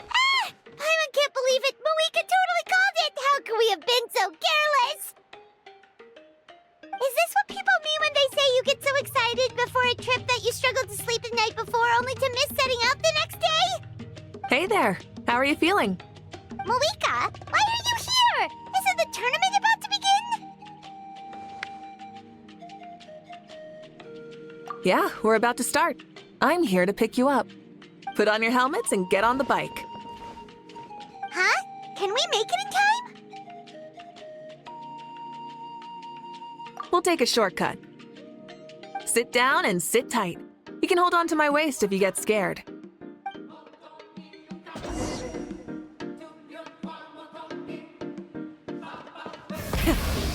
Ah! I can't believe it! Mavuika totally called it! How could we have been so careless? Is this what people mean when they say you get so excited before a trip that you struggle to sleep the night before only to miss setting out the next day? Hey there. How are you feeling? Mavuika, why are you here? Isn't the tournament about to begin? Yeah, we're about to start. I'm here to pick you up. Put on your helmets and get on the bike. Huh? Can we make it in time? We'll take a shortcut. Sit down and sit tight. You can hold on to my waist if you get scared.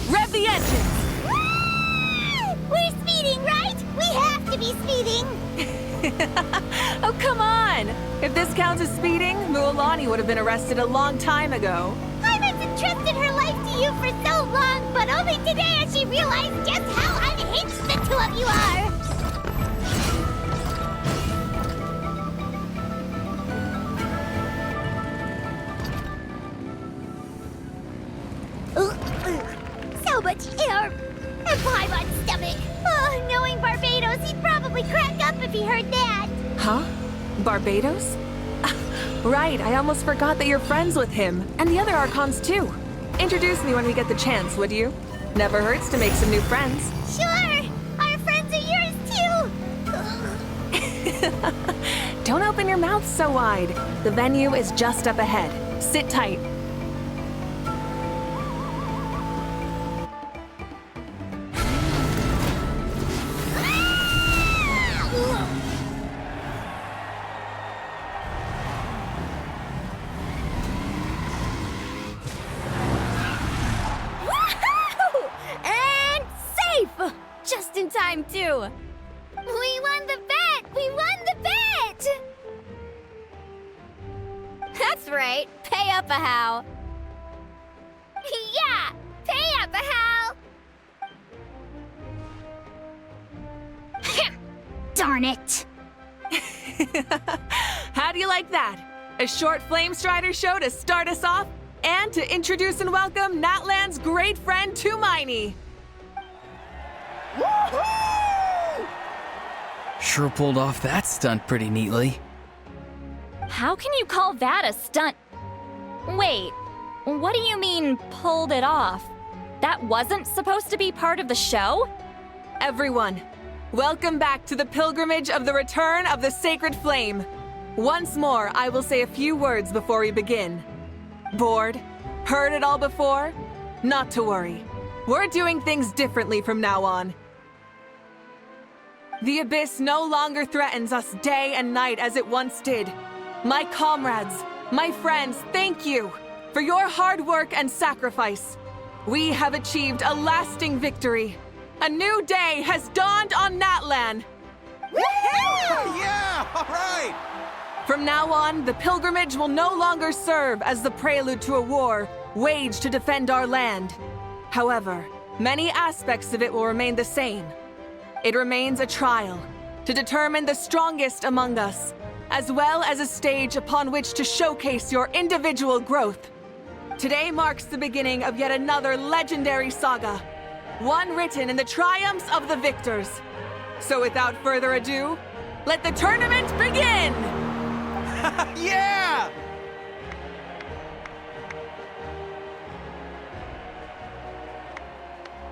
Rev the engine! We're speeding, right? We have to be speeding! Oh, come on! If this counts as speeding, Mualani would have been arrested a long time ago. Iris entrusted her life to you for so long, but only today has she realized just how unhinged the two of you are! So much air! And Paimon's stomach! Oh, knowing Barbados, he'd probably crack up if he heard that! Huh? Barbados? Right, I almost forgot that you're friends with him, and the other Archons too. Introduce me when we get the chance, would you? Never hurts to make some new friends. Sure! Our friends are yours too! Don't open your mouth so wide. The venue is just up ahead. Sit tight. Just in time, too. We won the bet! We won the bet! That's right. Pay up a how. Yeah! Pay up a how! Darn it! How do you like that? A short Flame Strider show to start us off, and to introduce and welcome Natlan's great friend Tumaini. Sure pulled off that stunt pretty neatly. How can you call that a stunt? Wait, what do you mean, pulled it off? That wasn't supposed to be part of the show? Everyone, welcome back to the pilgrimage of the return of the sacred flame. Once more, I will say a few words before we begin. Bored? Heard it all before? Not to worry. We're doing things differently from now on. The abyss no longer threatens us day and night as it once did. My comrades, my friends, thank you for your hard work and sacrifice. We have achieved a lasting victory. A new day has dawned on Natlan. Yeah, all right! From now on, the pilgrimage will no longer serve as the prelude to a war waged to defend our land. However, many aspects of it will remain the same. It remains a trial to determine the strongest among us, as well as a stage upon which to showcase your individual growth. Today marks the beginning of yet another legendary saga, one written in the triumphs of the victors. So without further ado, let the tournament begin! Yeah!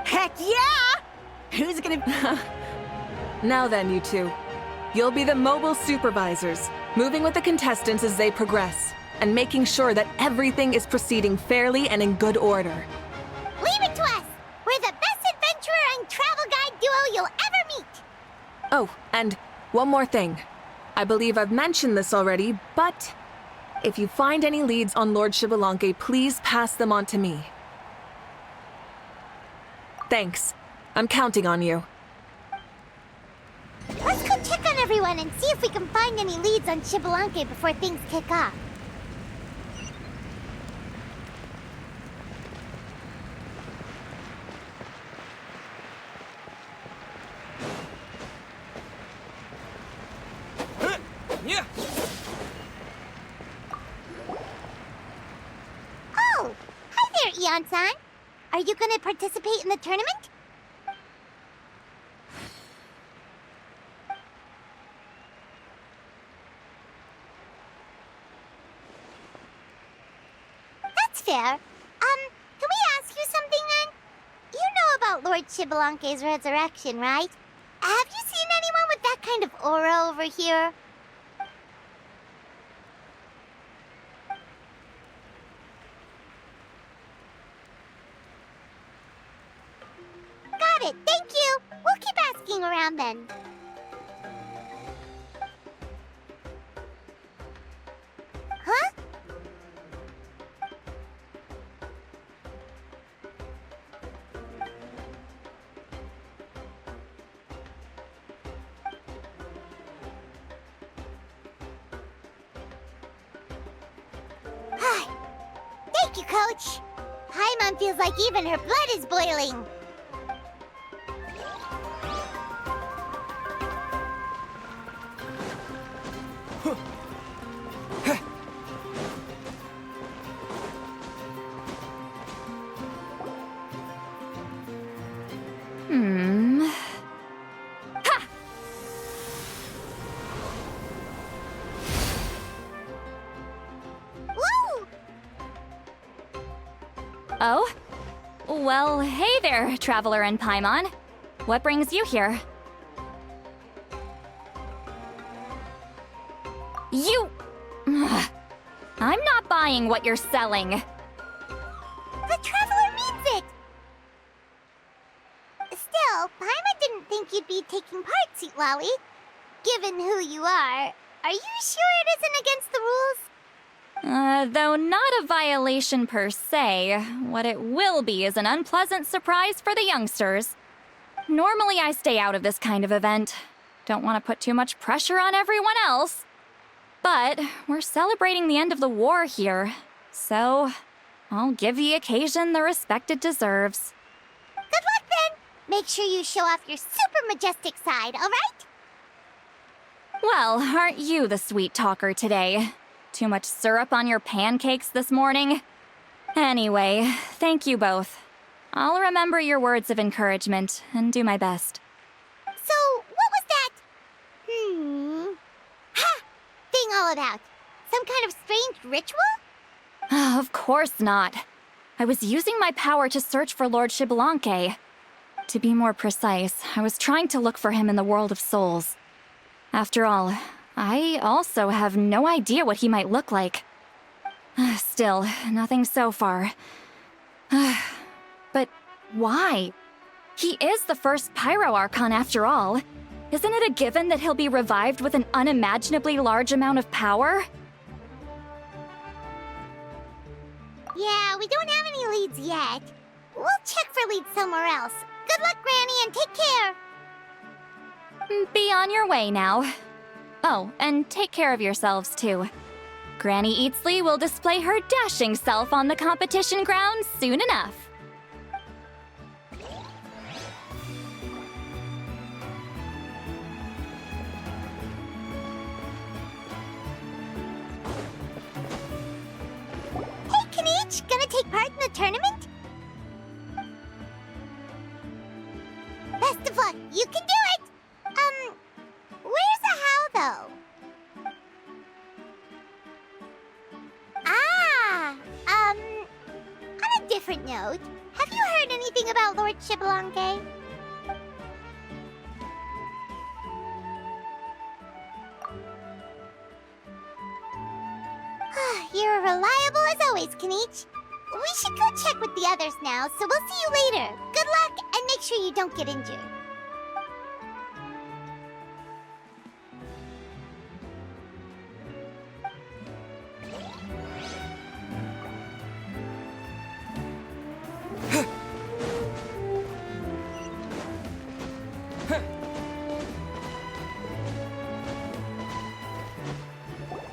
Heck yeah! Who's gonna... Now then, you two. You'll be the mobile supervisors, moving with the contestants as they progress, and making sure that everything is proceeding fairly and in good order. Leave it to us! We're the best adventurer and travel guide duo you'll ever meet! Oh, and one more thing. I believe I've mentioned this already, but if you find any leads on Lord Xbalanque, please pass them on to me. Thanks. I'm counting on you. Let's go check on everyone and see if we can find any leads on Xbalanque before things kick off. Oh, hi there, Eon-san. Are you gonna participate in the tournament? That's fair. Can we ask you something then? You know about Lord Shibalanke's resurrection, right? Have you seen anyone with that kind of aura over here? Got it, thank you. We'll keep asking around then. Huh? Thank you, Coach. Paimon feels like even her blood is boiling. Oh? Well, hey there, Traveler and Paimon. What brings you here? You... I'm not buying what you're selling. The Traveler means it! Still, Paimon didn't think you'd be taking part, Sweet Lolly. Given who you are you sure it isn't against the rules? Though not a violation per se, what it will be is an unpleasant surprise for the youngsters. Normally I stay out of this kind of event. Don't want to put too much pressure on everyone else. But we're celebrating the end of the war here, so I'll give the occasion the respect it deserves. Good luck then! Make sure you show off your super majestic side, alright? Well, aren't you the sweet talker today? Too much syrup on your pancakes this morning? Anyway, thank you both. I'll remember your words of encouragement and do my best. So, what was that? Ha! Thing all about? Some kind of strange ritual? Of course not. I was using my power to search for Lord Shibalanke. To be more precise, I was trying to look for him in the world of souls. After all, I also have no idea what he might look like. Still, nothing so far. But why? He is the first Pyro Archon after all. Isn't it a given that he'll be revived with an unimaginably large amount of power? Yeah, we don't have any leads yet. We'll check for leads somewhere else. Good luck, Granny, and take care! Be on your way now. Oh, and take care of yourselves, too. Granny Eatsley will display her dashing self on the competition grounds soon enough. Hey, Kanich! Gonna take part in the tournament? Best of luck! You can do it! Where's the how, though? On a different note, have you heard anything about Lord Shibalanke? You're reliable as always, Kanich. We should go check with the others now, so we'll see you later. Good luck, and make sure you don't get injured.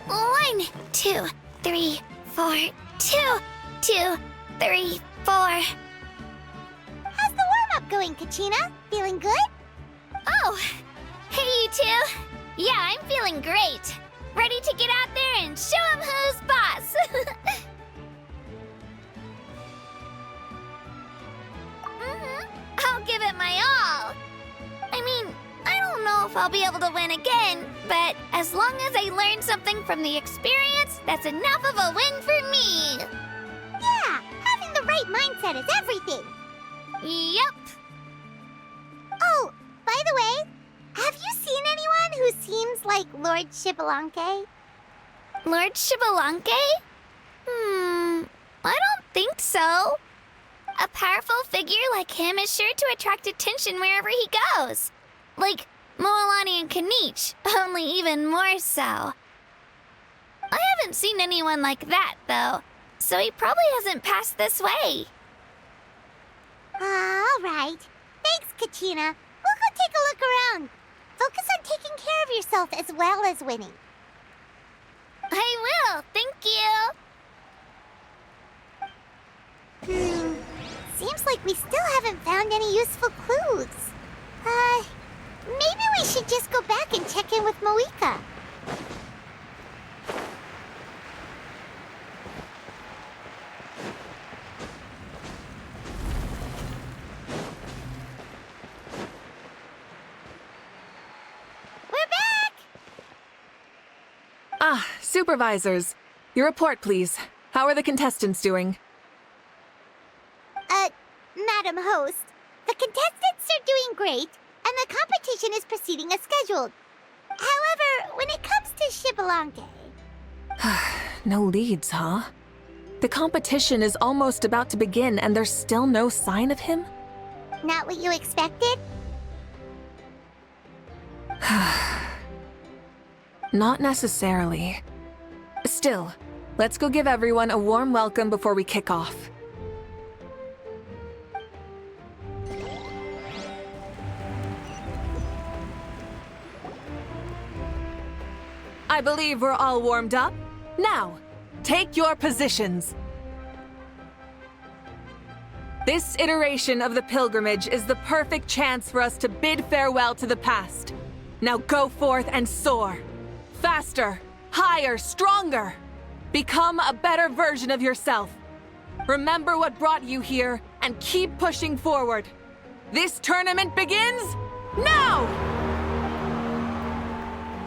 One, 2, 3, 4, 2, 2, 3, 4. How's the warm-up going, Kachina? Feeling good? Oh, hey you two. Yeah, I'm feeling great. ready to get out there and show him who's boss. I'll give it my all. I mean, I don't know if I'll be able to win again, but as long as I learn something from the experience, that's enough of a win for me. Yeah, having the right mindset is everything. Yep. Oh, by the way, have you seen anyone who seems like Lord Xbalanque? Lord Xbalanque? I don't think so. A powerful figure like him is sure to attract attention wherever he goes. Like Moalani and Kanich, only even more so. I haven't seen anyone like that, though, so he probably hasn't passed this way. All right. Thanks, Kachina. We'll go take a look around. Focus on taking care of yourself as well as winning. I will, thank you. Seems like we still haven't found any useful clues. Maybe we should just go back and check in with Mavuika. Supervisors. Your report, please. How are the contestants doing? Madam Host, the contestants are doing great, and the competition is proceeding as scheduled. However, when it comes to Xbalanque... No leads, huh? The competition is almost about to begin, and there's still no sign of him? Not what you expected? Not necessarily. Still, let's go give everyone a warm welcome before we kick off. I believe we're all warmed up. Now, take your positions. This iteration of the pilgrimage is the perfect chance for us to bid farewell to the past. Now go forth and soar. Faster, higher, stronger. Become a better version of yourself. Remember what brought you here and keep pushing forward. This tournament begins now!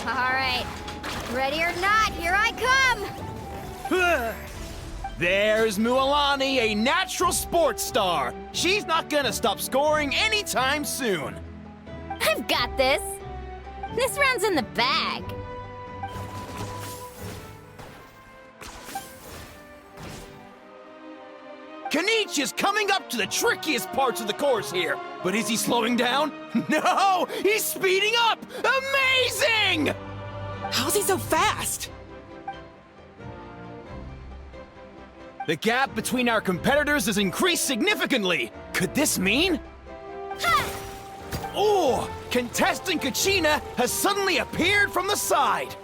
All right. Ready or not, here I come! There's Mualani, a natural sports star. She's not gonna stop scoring anytime soon. I've got this. This round's in the bag. Kanich is coming up to the trickiest parts of the course here. But is he slowing down? No! He's speeding up! Amazing! How's he so fast? The gap between our competitors has increased significantly. Could this mean? Oh! Contestant Kachina has suddenly appeared from the side.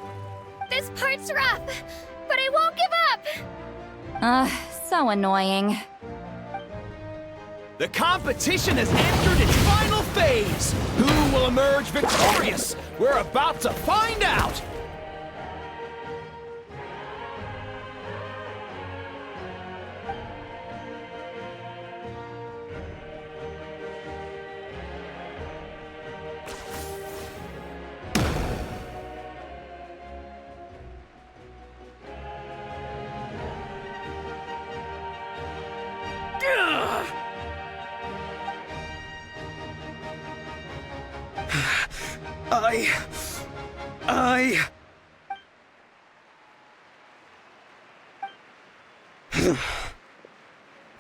This part's rough, but I won't give up. So annoying. The competition has entered its final phase. Who will emerge victorious? We're about to find out.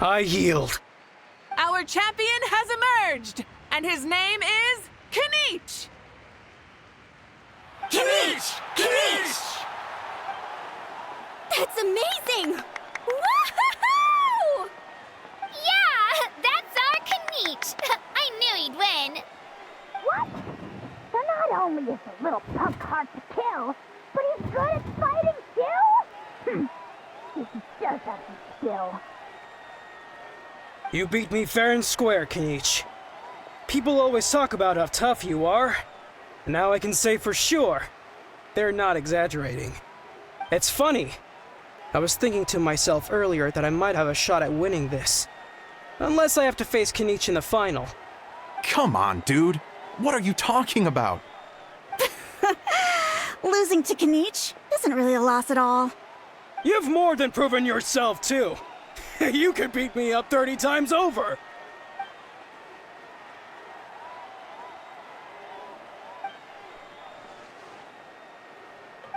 I yield. Our champion has emerged, and his name is Kanich! Kanich! Kanich! That's amazing! Woohoo! Yeah, that's our Kanich. I knew he'd win. What? So not only is the little punk hard to kill, but he's good at fighting too? He does have some skill. You beat me fair and square, Kanich. People always talk about how tough you are. And now I can say for sure, they're not exaggerating. It's funny. I was thinking to myself earlier that I might have a shot at winning this. Unless I have to face Kenichi in the final. Come on, dude. What are you talking about? Losing to Kenichi isn't really a loss at all. You've more than proven yourself, too. You could beat me up 30 times over.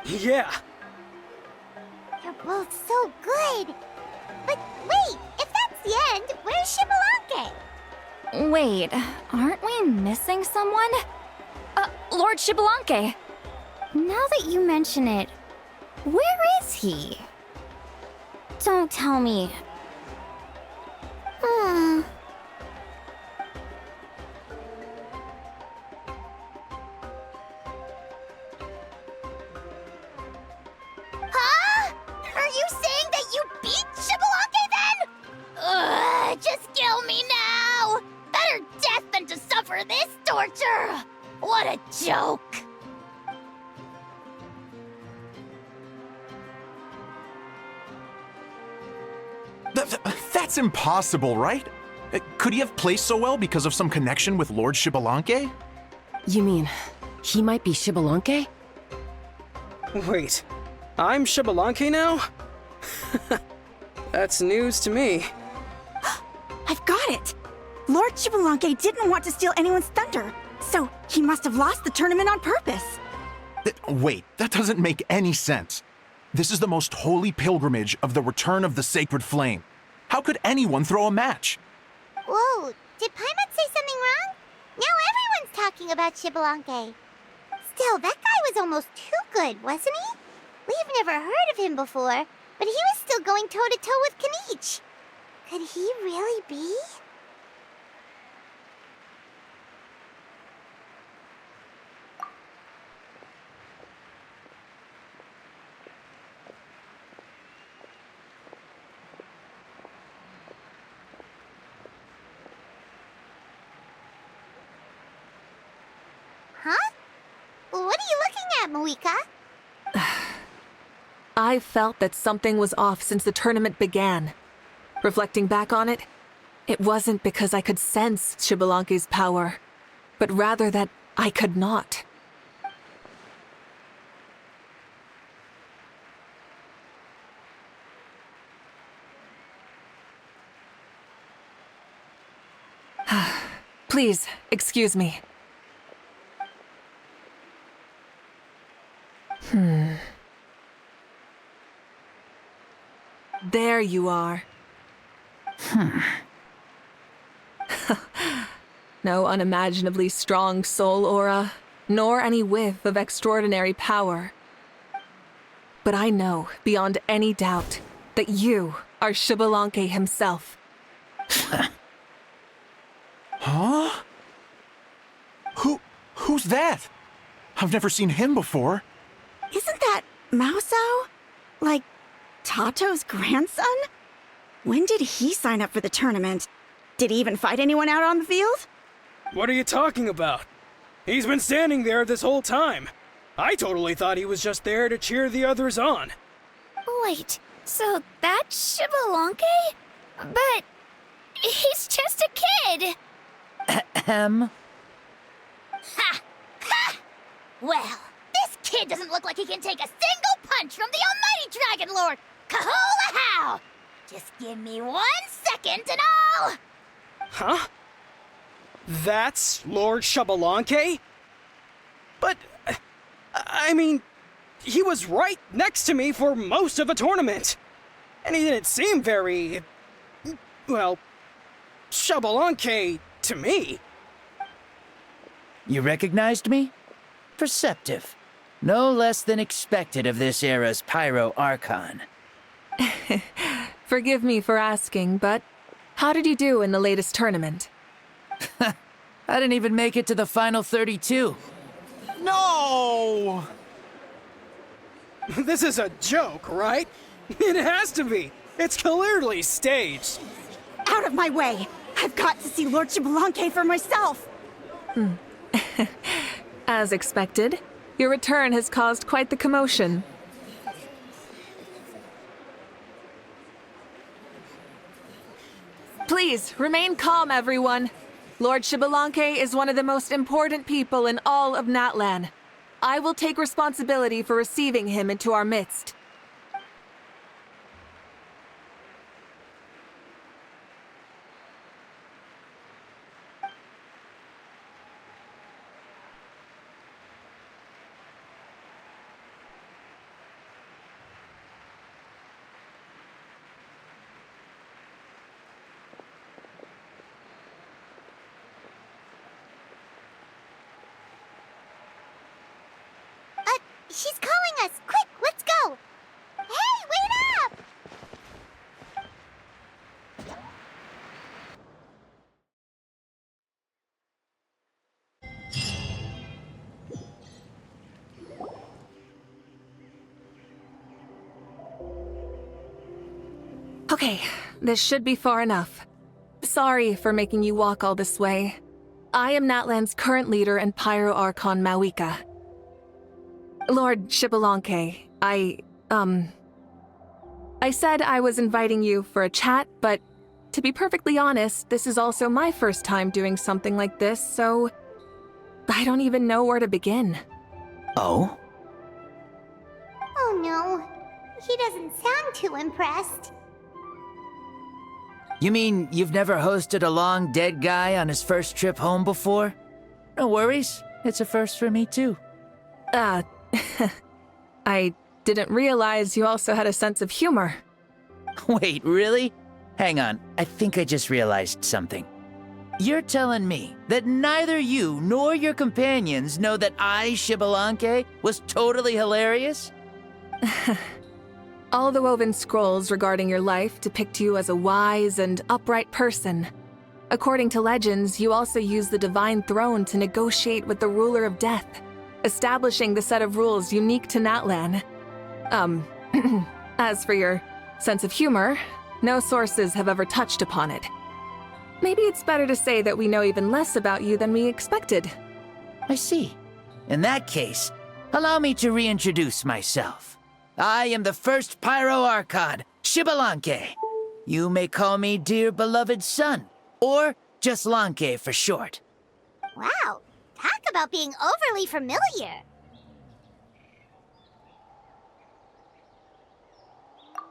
Yeah. You're both so good. But wait, if that's the end, where's Xbalanque? Wait, aren't we missing someone? Lord Xbalanque. Now that you mention it, where is he? Don't tell me. Huh? Are you saying that you beat Xbalanque then? Ugh, just kill me now! Better death than to suffer this torture! What a joke! That's impossible, right? Could he have placed so well because of some connection with Lord Xbalanque? You mean, he might be Xbalanque? Wait, I'm Xbalanque now? That's news to me. I've got it! Lord Xbalanque didn't want to steal anyone's thunder, so he must have lost the tournament on purpose. Wait, that doesn't make any sense. This is the most holy pilgrimage of the return of the sacred flame. How could anyone throw a match? Whoa, did Paimon say something wrong? Now everyone's talking about Xbalanque. Still, that guy was almost too good, wasn't he? We've never heard of him before, but he was still going toe-to-toe with Kenichi. Could he really be? Huh? What are you looking at, Mavuika? I felt that something was off since the tournament began. Reflecting back on it, it wasn't because I could sense Xbalanque's power, but rather that I could not. Please, excuse me. There you are. No unimaginably strong soul aura, nor any whiff of extraordinary power. But I know, beyond any doubt, that you are Xbalanque himself. Huh? Who's that? I've never seen him before. Isn't that Mausao? Like, Tato's grandson? When did he sign up for the tournament? Did he even fight anyone out on the field? What are you talking about? He's been standing there this whole time. I totally thought he was just there to cheer the others on. Wait, so that's Xbalanque? But he's just a kid. Ha! Ha! Well, this kid doesn't look like he can take a single punch from the almighty Dragon Lord! Kahola how! Just give me 1 second and I'll... Huh? That's Lord Xbalanque? But, I mean, he was right next to me for most of the tournament. And he didn't seem very, well, Xbalanque to me. You recognized me? Perceptive. No less than expected of this era's Pyro Archon. Forgive me for asking, but how did you do in the latest tournament? I didn't even make it to the final 32. No! This is a joke, right? It has to be. It's clearly staged. Out of my way! I've got to see Lord Xbalanque for myself! As expected, Your return has caused quite the commotion. Please, remain calm, everyone. Lord Xbalanque is one of the most important people in all of Natlan. I will take responsibility for receiving him into our midst. She's calling us! Quick, let's go! Hey, wait up! Okay, this should be far enough. Sorry for making you walk all this way. I am Natlan's current leader and Pyro Archon Mavuika. Lord Xbalanque, I said I was inviting you for a chat, but to be perfectly honest, this is also my first time doing something like this, so I don't even know where to begin. Oh? Oh no, he doesn't sound too impressed. You mean you've never hosted a long dead guy on his first trip home before? No worries, it's a first for me too. I didn't realize you also had a sense of humor. Wait, really? Hang on, I think I just realized something. You're telling me that neither you nor your companions know that I, Xbalanque, was totally hilarious? All the woven scrolls regarding your life depict you as a wise and upright person. According to legends, you also use the Divine Throne to negotiate with the Ruler of Death, establishing the set of rules unique to Natlan. As for your sense of humor, no sources have ever touched upon it. Maybe it's better to say that we know even less about you than we expected. I see. In that case, allow me to reintroduce myself. I am the first Pyro Archon, Xbalanque. You may call me dear beloved son, or just Lanque for short. Wow, talk about being overly familiar.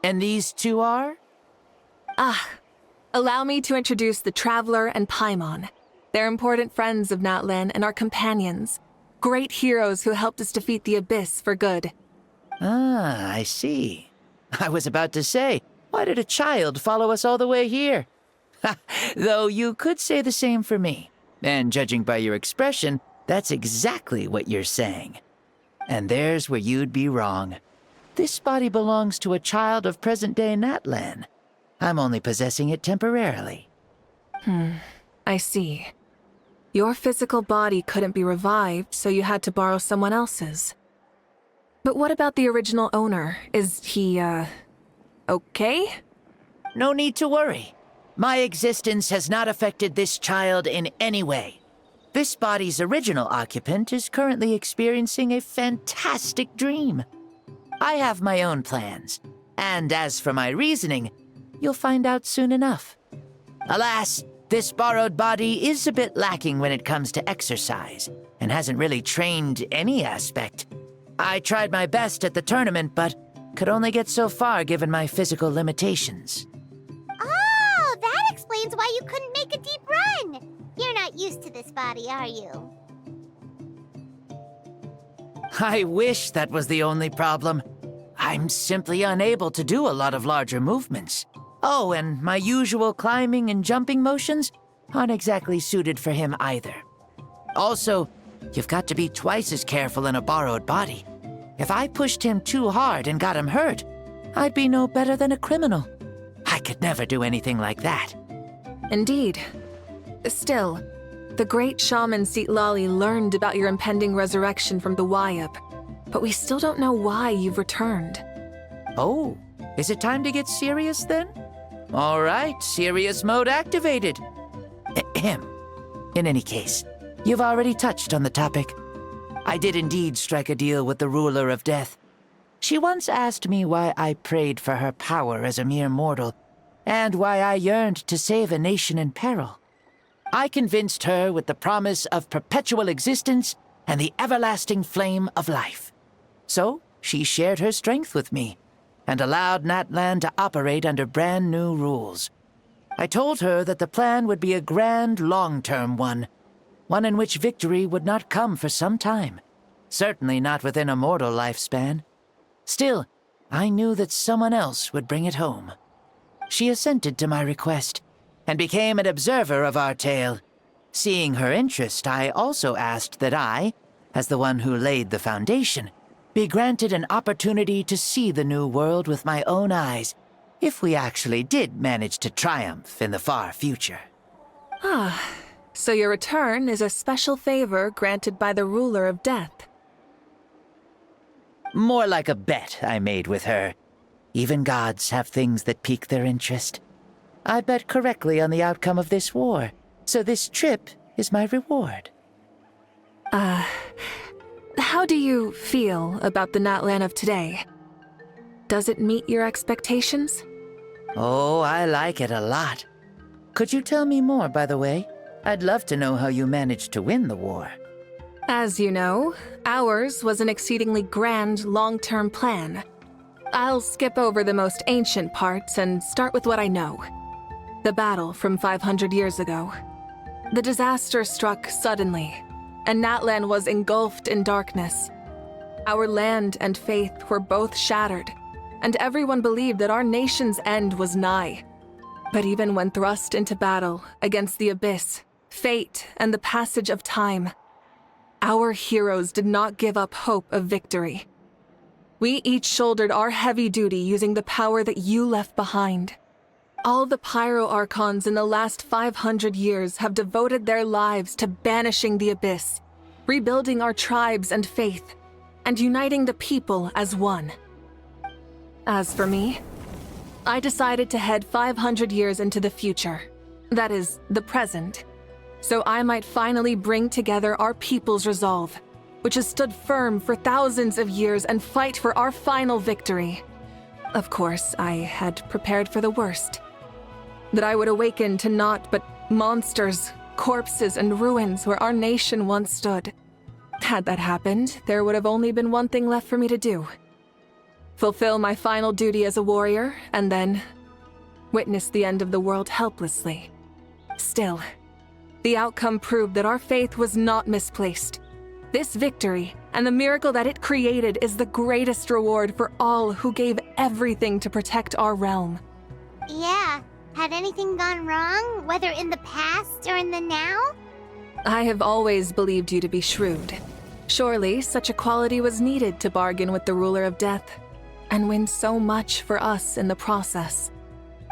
And these two are? Allow me to introduce the Traveler and Paimon. They're important friends of Natlan and our companions. Great heroes who helped us defeat the Abyss for good. Ah, I see. I was about to say, why did a child follow us all the way here? Though you could say the same for me. And judging by your expression, that's exactly what you're saying. And there's where you'd be wrong. This body belongs to a child of present-day Natlan. I'm only possessing it temporarily. I see. Your physical body couldn't be revived, so you had to borrow someone else's. But what about the original owner? Is he, okay? No need to worry. My existence has not affected this child in any way. This body's original occupant is currently experiencing a fantastic dream. I have my own plans, and as for my reasoning, you'll find out soon enough. Alas, this borrowed body is a bit lacking when it comes to exercise, and hasn't really trained any aspect. I tried my best at the tournament, but could only get so far given my physical limitations. Oh, that explains why you couldn't make a deep run. You're not used to this body, are you? I wish that was the only problem. I'm simply unable to do a lot of larger movements. Oh, and my usual climbing and jumping motions aren't exactly suited for him either. Also, you've got to be twice as careful in a borrowed body. If I pushed him too hard and got him hurt, I'd be no better than a criminal. I could never do anything like that. Indeed. Still, the great shaman Lali learned about your impending resurrection from the Wayup, but we still don't know why you've returned. Oh, is it time to get serious then? All right, serious mode activated. Ahem. In any case, you've already touched on the topic. I did indeed strike a deal with the ruler of death. She once asked me why I prayed for her power as a mere mortal, and why I yearned to save a nation in peril. I convinced her with the promise of perpetual existence and the everlasting flame of life. So she shared her strength with me, and allowed Natlan to operate under brand new rules. I told her that the plan would be a grand, long-term one in which victory would not come for some time, certainly not within a mortal lifespan. Still, I knew that someone else would bring it home. She assented to my request, and became an observer of our tale. Seeing her interest, I also asked that I, as the one who laid the foundation, be granted an opportunity to see the new world with my own eyes, if we actually did manage to triumph in the far future. Ah, so your return is a special favor granted by the ruler of death. More like a bet I made with her. Even gods have things that pique their interest. I bet correctly on the outcome of this war, so this trip is my reward. How do you feel about the Natlan of today? Does it meet your expectations? Oh, I like it a lot. Could you tell me more, by the way? I'd love to know how you managed to win the war. As you know, ours was an exceedingly grand, long-term plan. I'll skip over the most ancient parts and start with what I know. The battle from 500 years ago. The disaster struck suddenly, and Natlan was engulfed in darkness. Our land and faith were both shattered, and everyone believed that our nation's end was nigh. But even when thrust into battle against the abyss, fate, and the passage of time, our heroes did not give up hope of victory. We each shouldered our heavy duty using the power that you left behind. All the Pyro Archons in the last 500 years have devoted their lives to banishing the abyss, rebuilding our tribes and faith, and uniting the people as one. As for me, I decided to head 500 years into the future, that is, the present, so I might finally bring together our people's resolve, which has stood firm for thousands of years, and fight for our final victory. Of course, I had prepared for the worst. That I would awaken to naught but monsters, corpses, and ruins where our nation once stood. Had that happened, there would have only been one thing left for me to do. Fulfill my final duty as a warrior, and then witness the end of the world helplessly. Still, the outcome proved that our faith was not misplaced. This victory, and the miracle that it created, is the greatest reward for all who gave everything to protect our realm. Yeah. Had anything gone wrong, whether in the past or in the now? I have always believed you to be shrewd. Surely, such a quality was needed to bargain with the ruler of death, and win so much for us in the process.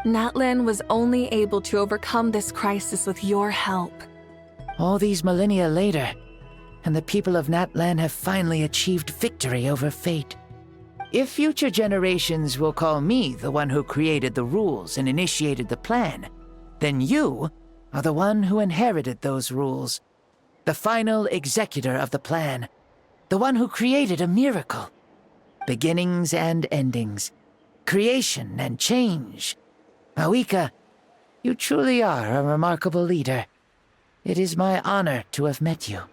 Natlan was only able to overcome this crisis with your help. All these millennia later, and the people of Natlan have finally achieved victory over fate. If future generations will call me the one who created the rules and initiated the plan, then you are the one who inherited those rules. The final executor of the plan. The one who created a miracle. Beginnings and endings. Creation and change. Mavuika, you truly are a remarkable leader. It is my honor to have met you.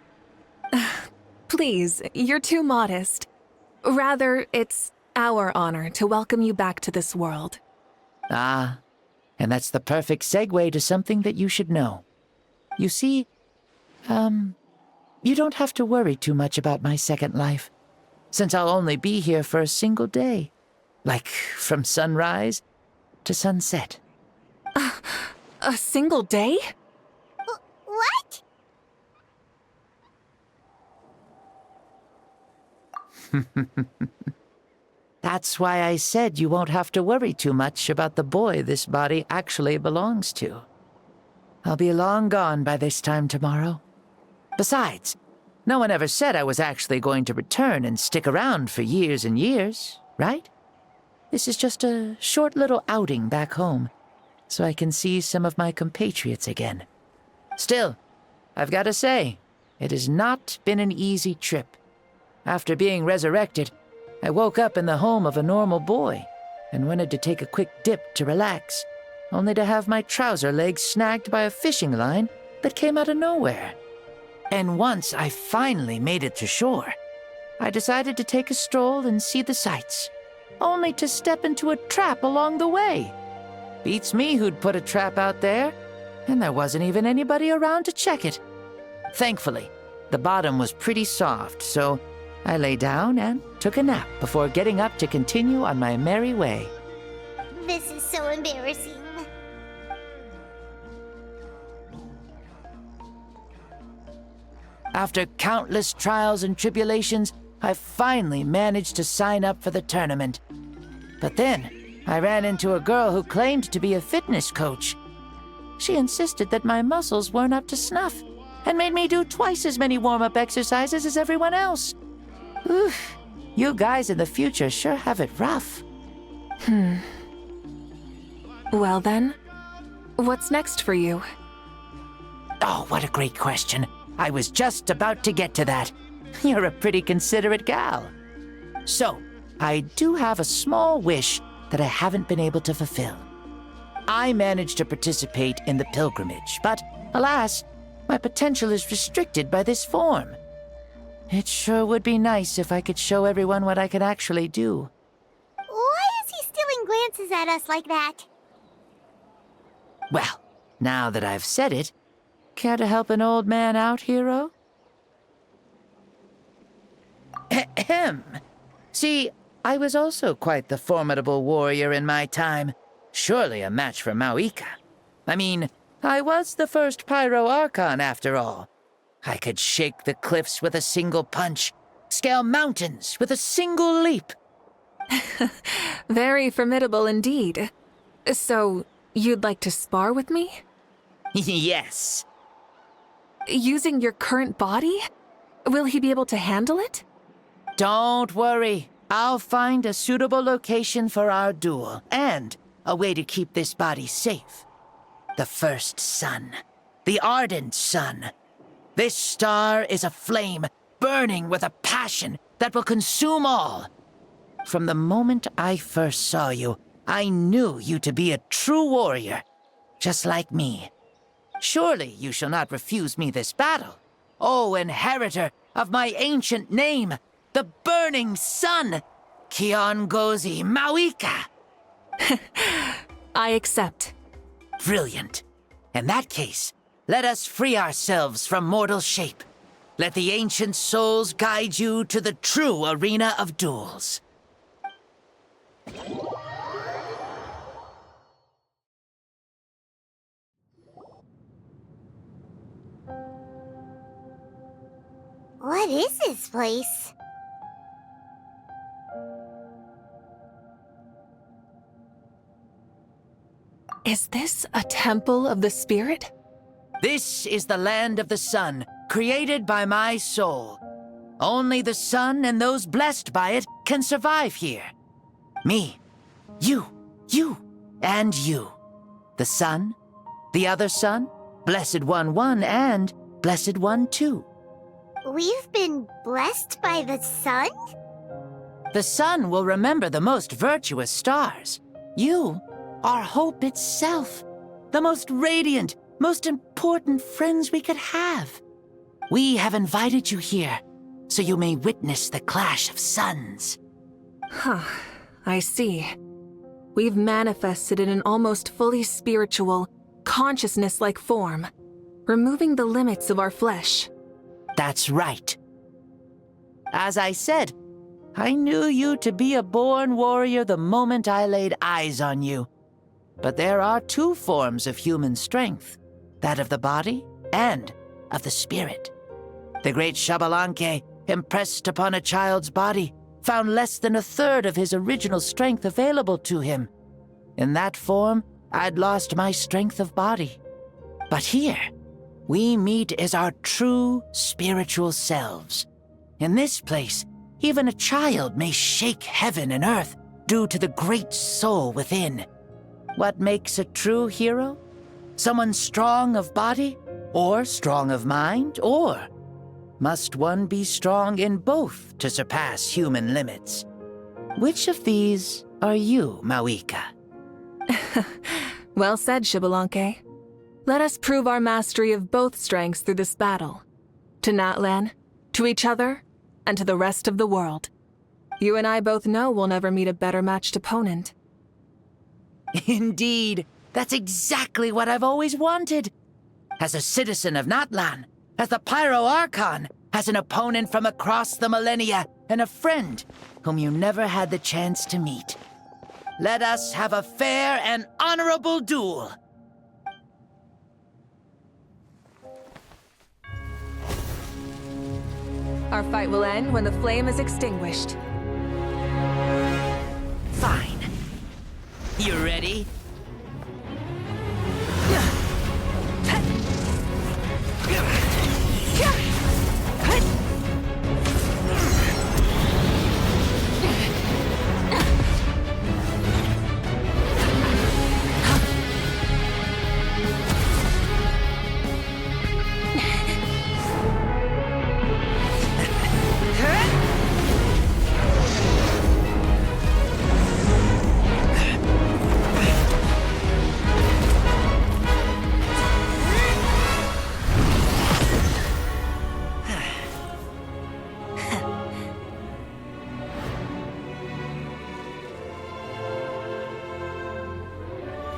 Please, you're too modest. Rather, it's our honor to welcome you back to this world. Ah, and that's the perfect segue to something that you should know. You see, you don't have to worry too much about my second life, since I'll only be here for a single day. Like, from sunrise to sunset. A single day? What? That's why I said you won't have to worry too much about the boy this body actually belongs to. I'll be long gone by this time tomorrow. Besides, no one ever said I was actually going to return and stick around for years and years, right? This is just a short little outing back home, so I can see some of my compatriots again. Still, I've got to say, it has not been an easy trip. After being resurrected, I woke up in the home of a normal boy and wanted to take a quick dip to relax, only to have my trouser leg snagged by a fishing line that came out of nowhere. And once I finally made it to shore, I decided to take a stroll and see the sights, only to step into a trap along the way. Beats me who'd put a trap out there, and there wasn't even anybody around to check it. Thankfully, the bottom was pretty soft, so I lay down and took a nap before getting up to continue on my merry way. This is so embarrassing. After countless trials and tribulations, I finally managed to sign up for the tournament. But then, I ran into a girl who claimed to be a fitness coach. She insisted that my muscles weren't up to snuff, and made me do twice as many warm-up exercises as everyone else. Oof, you guys in the future sure have it rough. Well then, what's next for you? Oh, what a great question. I was just about to get to that. You're a pretty considerate gal. So, I do have a small wish that I haven't been able to fulfill. I managed to participate in the pilgrimage, but alas, my potential is restricted by this form. It sure would be nice if I could show everyone what I can actually do. Why is he stealing glances at us like that? Well, now that I've said it, care to help an old man out, hero? Ahem. See, I was also quite the formidable warrior in my time. Surely a match for Mavuika. I mean, I was the first Pyro Archon after all. I could shake the cliffs with a single punch, scale mountains with a single leap. Very formidable indeed. So, you'd like to spar with me? Yes. Using your current body? Will he be able to handle it? Don't worry. I'll find a suitable location for our duel, and a way to keep this body safe. The first sun. The ardent sun. This star is a flame, burning with a passion that will consume all. From the moment I first saw you, I knew you to be a true warrior, just like me. Surely you shall not refuse me this battle, O inheritor of my ancient name, the burning sun, Kiongozi Mavuika. I accept. Brilliant. In that case, let us free ourselves from mortal shape. Let the ancient souls guide you to the true arena of duels. What is this place? Is this a temple of the spirit? This is the land of the sun, created by my soul. Only the sun and those blessed by it can survive here. Me, you, and you. The sun, the other sun, Blessed One 1, and Blessed One 2. We've been blessed by the sun? The sun will remember the most virtuous stars. You are hope itself, the most radiant, most important friends we could have. We have invited you here, so you may witness the clash of suns. Huh, I see. We've manifested in an almost fully spiritual, consciousness-like form, removing the limits of our flesh. That's right. As I said, I knew you to be a born warrior the moment I laid eyes on you. But there are two forms of human strength, that of the body and of the spirit. The great Xbalanque, impressed upon a child's body, found less than a third of his original strength available to him. In that form, I'd lost my strength of body. But here, we meet as our true spiritual selves. In this place, even a child may shake heaven and earth due to the great soul within. What makes a true hero? Someone strong of body, or strong of mind, or must one be strong in both to surpass human limits. Which of these are you, Mavuika? Well said, Xbalanque. Let us prove our mastery of both strengths through this battle. To Natlan, to each other, and to the rest of the world. You and I both know we'll never meet a better matched opponent. Indeed, that's exactly what I've always wanted. As a citizen of Natlan, as the Pyro Archon, as an opponent from across the millennia, and a friend whom you never had the chance to meet. Let us have a fair and honorable duel. Our fight will end when the flame is extinguished. Fine. You ready?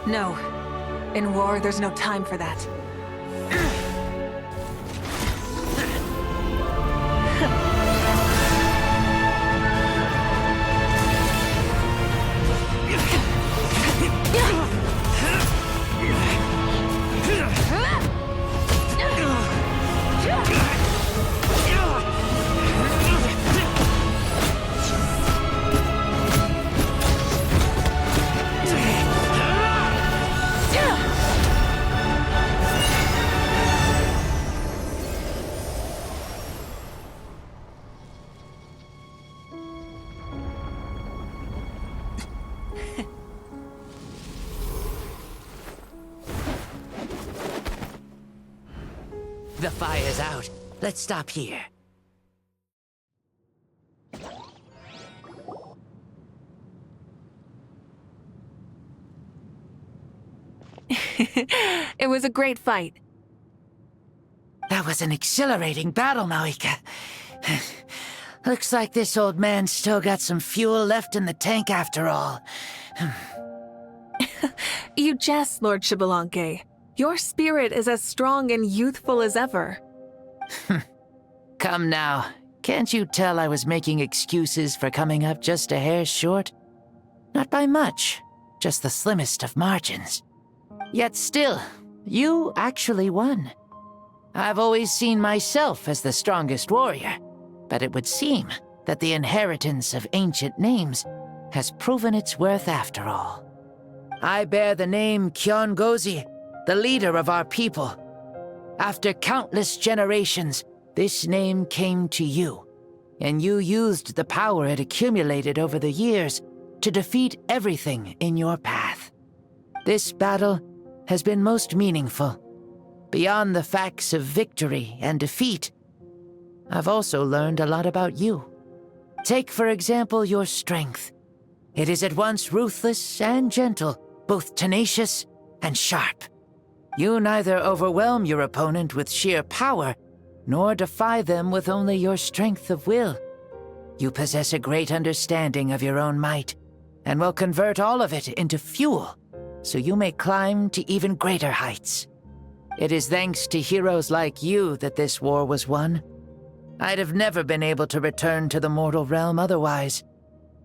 No. In war, there's no time for that. The fire's out. Let's stop here. It was a great fight. That was an exhilarating battle, Mavuika. Looks like this old man's still got some fuel left in the tank after all. You jest, Lord Xbalanque. Your spirit is as strong and youthful as ever. Come now. Can't you tell I was making excuses for coming up just a hair short? Not by much, just the slimmest of margins. Yet still, you actually won. I've always seen myself as the strongest warrior, but it would seem that the inheritance of ancient names has proven its worth after all. I bear the name Kiongozi, the leader of our people. After countless generations, this name came to you, and you used the power it accumulated over the years to defeat everything in your path. This battle has been most meaningful. Beyond the facts of victory and defeat, I've also learned a lot about you. Take, for example, your strength. It is at once ruthless and gentle, both tenacious and sharp. You neither overwhelm your opponent with sheer power, nor defy them with only your strength of will. You possess a great understanding of your own might, and will convert all of it into fuel, so you may climb to even greater heights. It is thanks to heroes like you that this war was won. I'd have never been able to return to the mortal realm otherwise.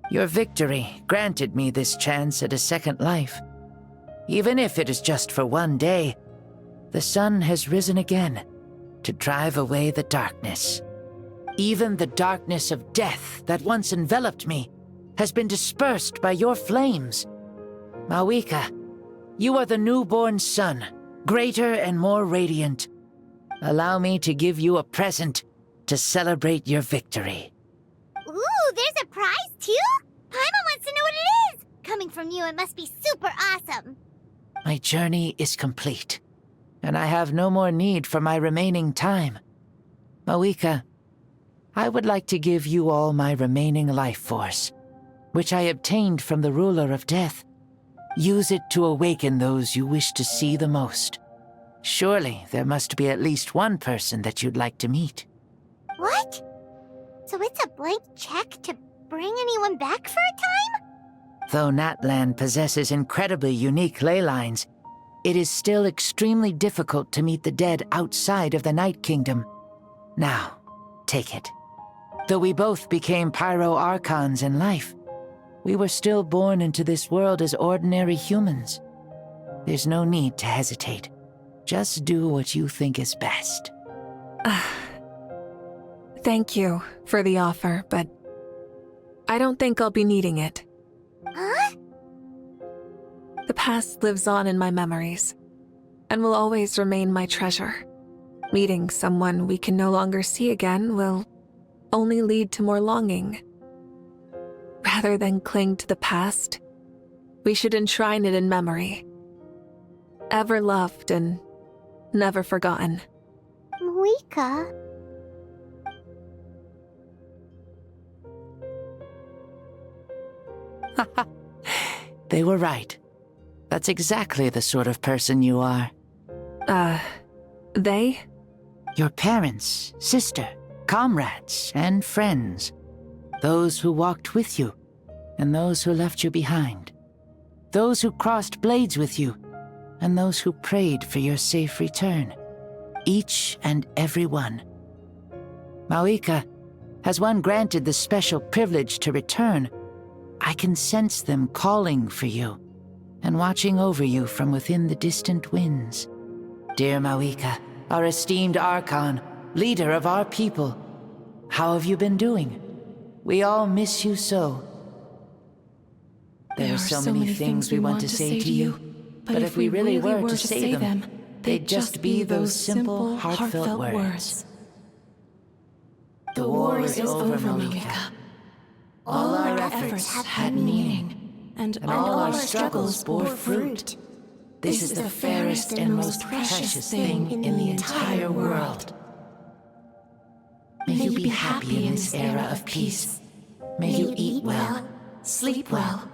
Your victory granted me this chance at a second life. Even if it is just for one day, the sun has risen again to drive away the darkness. Even the darkness of death that once enveloped me has been dispersed by your flames. Mavuika, you are the newborn sun, greater and more radiant. Allow me to give you a present to celebrate your victory. Ooh, there's a prize too? Paimon wants to know what it is! Coming from you, it must be super awesome. My journey is complete, and I have no more need for my remaining time. Mavuika, I would like to give you all my remaining life force, which I obtained from the ruler of death. Use it to awaken those you wish to see the most. Surely there must be at least one person that you'd like to meet. What? So it's a blank check to bring anyone back for a time? Though Natlan possesses incredibly unique ley lines, it is still extremely difficult to meet the dead outside of the Night Kingdom. Now, take it. Though we both became Pyro Archons in life, we were still born into this world as ordinary humans. There's no need to hesitate. Just do what you think is best. Thank you for the offer, but I don't think I'll be needing it. Huh? The past lives on in my memories, and will always remain my treasure. Meeting someone we can no longer see again will only lead to more longing. Rather than cling to the past, we should enshrine it in memory. Ever loved and never forgotten. Mavuika? They were right. That's exactly the sort of person you are. They? Your parents, sister, comrades, and friends. Those who walked with you, and those who left you behind. Those who crossed blades with you, and those who prayed for your safe return. Each and every one. Mavuika, has one granted the special privilege to return, I can sense them calling for you, and watching over you from within the distant winds. Dear Mavuika, our esteemed Archon, leader of our people, how have you been doing? We all miss you so. There are so many things we want to say to you, but if we really were to say them, they'd just be those simple, heartfelt words. The war is over, Mavuika. All our efforts had meaning, and all our struggles bore fruit. This is the fairest and most precious thing in the entire world. May you be happy in this era of peace. May you eat well, sleep well,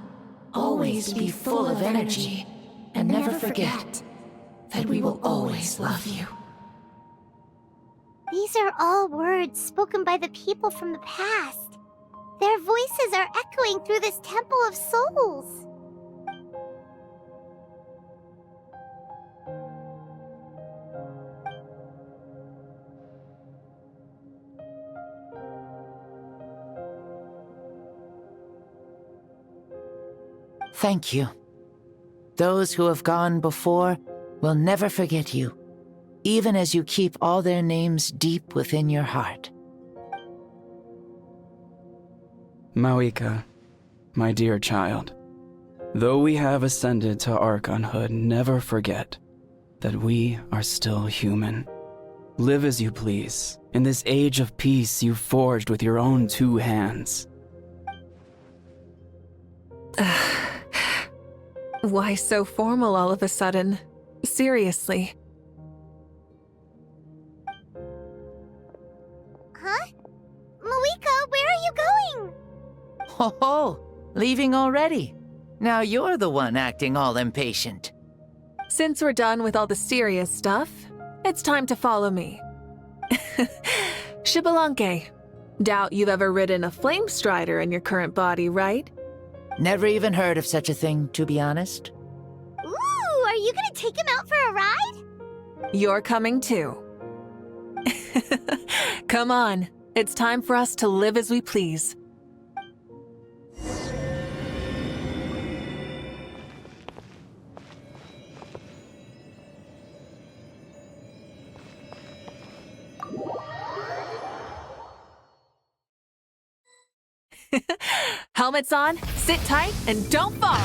always be full of energy, and never forget that we will always love you. These are all words spoken by the people from the past. Their voices are echoing through this Temple of Souls. Thank you. Those who have gone before will never forget you, even as you keep all their names deep within your heart. Mavuika, my dear child, though we have ascended to Archonhood, never forget that we are still human. Live as you please, in this age of peace you forged with your own 2 hands. Why so formal all of a sudden? Seriously. Huh? Mavuika, where are you going? Ho-ho! Leaving already? Now you're the one acting all impatient. Since we're done with all the serious stuff, it's time to follow me. Xbalanque. Doubt you've ever ridden a flame strider in your current body, right? Never even heard of such a thing, to be honest. Ooh, are you gonna take him out for a ride? You're coming too. Come on, it's time for us to live as we please. Helmets on, sit tight, and don't fall!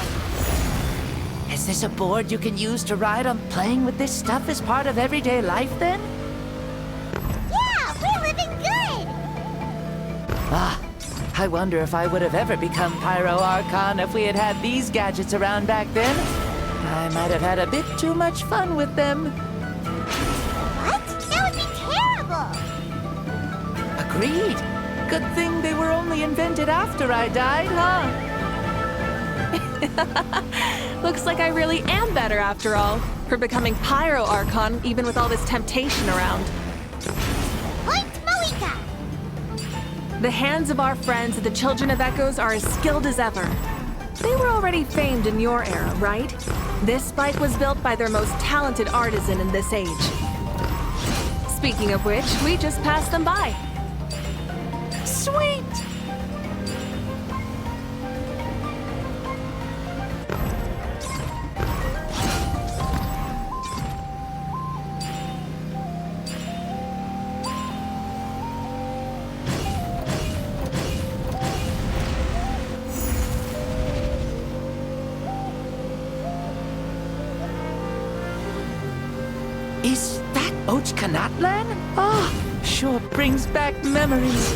Is this a board you can use to ride on? Playing with this stuff as part of everyday life, then? Yeah, we're living good! Ah, I wonder if I would have ever become Pyro Archon if we had had these gadgets around back then. I might have had a bit too much fun with them. What? That would be terrible! Agreed. Good thing they were only invented after I died, huh? Looks like I really am better after all, for becoming Pyro Archon even with all this temptation around. Point Mavuika! The hands of our friends, the Children of Echoes, are as skilled as ever. They were already famed in your era, right? This spike was built by their most talented artisan in this age. Speaking of which, we just passed them by. Sweet! Is that Ochkanatlan? Oh, sure brings back memories.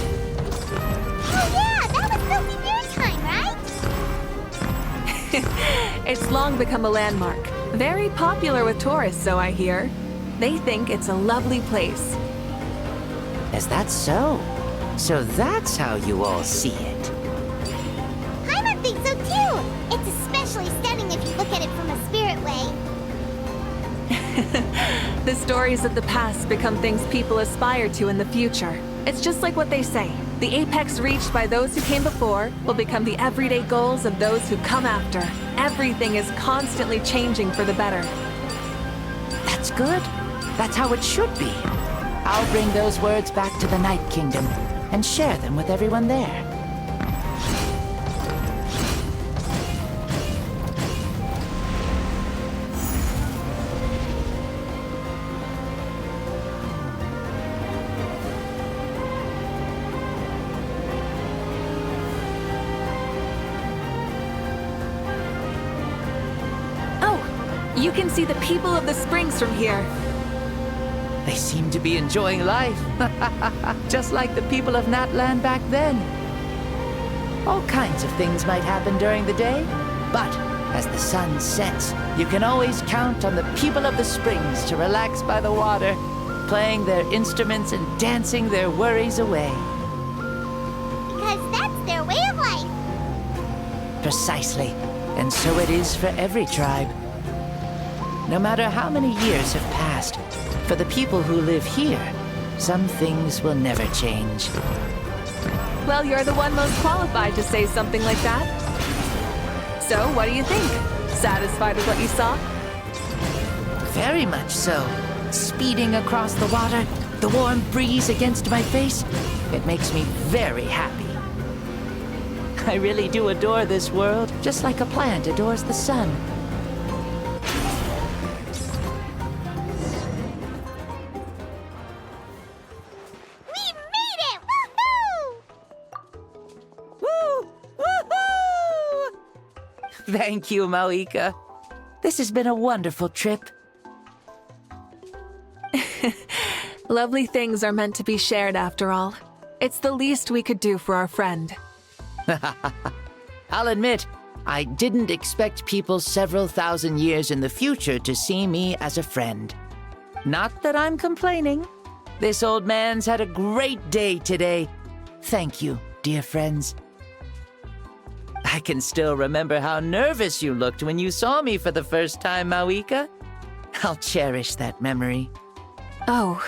Oh yeah, that was built in your time, right? It's long become a landmark. Very popular with tourists, so I hear. They think it's a lovely place. Is that so? So that's how you all see it. Paimon thinks so too! It's especially stunning if you look at it from a spirit way. The stories of the past become things people aspire to in the future. It's just like what they say. The apex reached by those who came before will become the everyday goals of those who come after. Everything is constantly changing for the better. That's good. That's how it should be. I'll bring those words back to the Night Kingdom and share them with everyone there. You can see the people of the springs from here. They seem to be enjoying life. Just like the people of Natlan back then. All kinds of things might happen during the day, but as the sun sets, you can always count on the people of the springs to relax by the water, playing their instruments and dancing their worries away. Because that's their way of life. Precisely. And so it is for every tribe. No matter how many years have passed, for the people who live here, some things will never change. Well, you're the one most qualified to say something like that. So, what do you think? Satisfied with what you saw? Very much so. Speeding across the water, the warm breeze against my face, it makes me very happy. I really do adore this world, just like a plant adores the sun. Thank you, Mavuika. This has been a wonderful trip. Lovely things are meant to be shared after all. It's the least we could do for our friend. I'll admit, I didn't expect people several thousand years in the future to see me as a friend. Not that I'm complaining. This old man's had a great day today. Thank you, dear friends. I can still remember how nervous you looked when you saw me for the first time, Mavuika. I'll cherish that memory. Oh,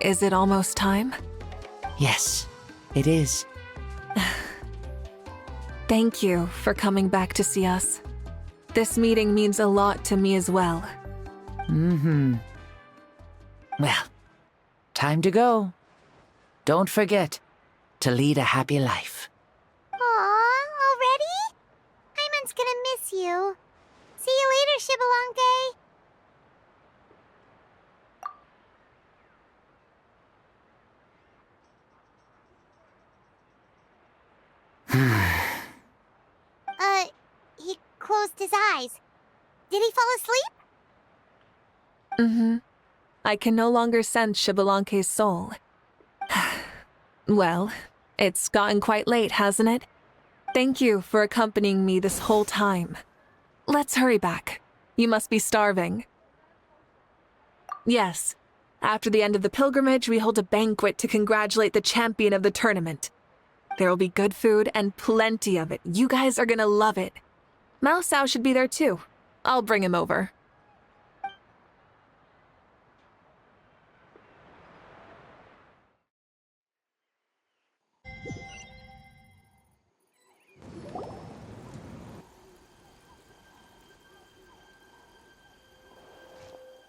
is it almost time? Yes, it is. Thank you for coming back to see us. This meeting means a lot to me as well. Mm-hmm. Well, time to go. Don't forget to lead a happy life. Gonna miss you. See you later, Shibalonke. He closed his eyes. Did he fall asleep? Mm-hmm. I can no longer sense Shibalonke's soul. Well, it's gotten quite late, hasn't it? Thank you for accompanying me this whole time. Let's hurry back. You must be starving. Yes, After the end of the pilgrimage, we hold a banquet to congratulate the champion of the tournament. There will be good food and plenty of it. You guys are gonna love it. Mao Sao should be there too. I'll bring him over.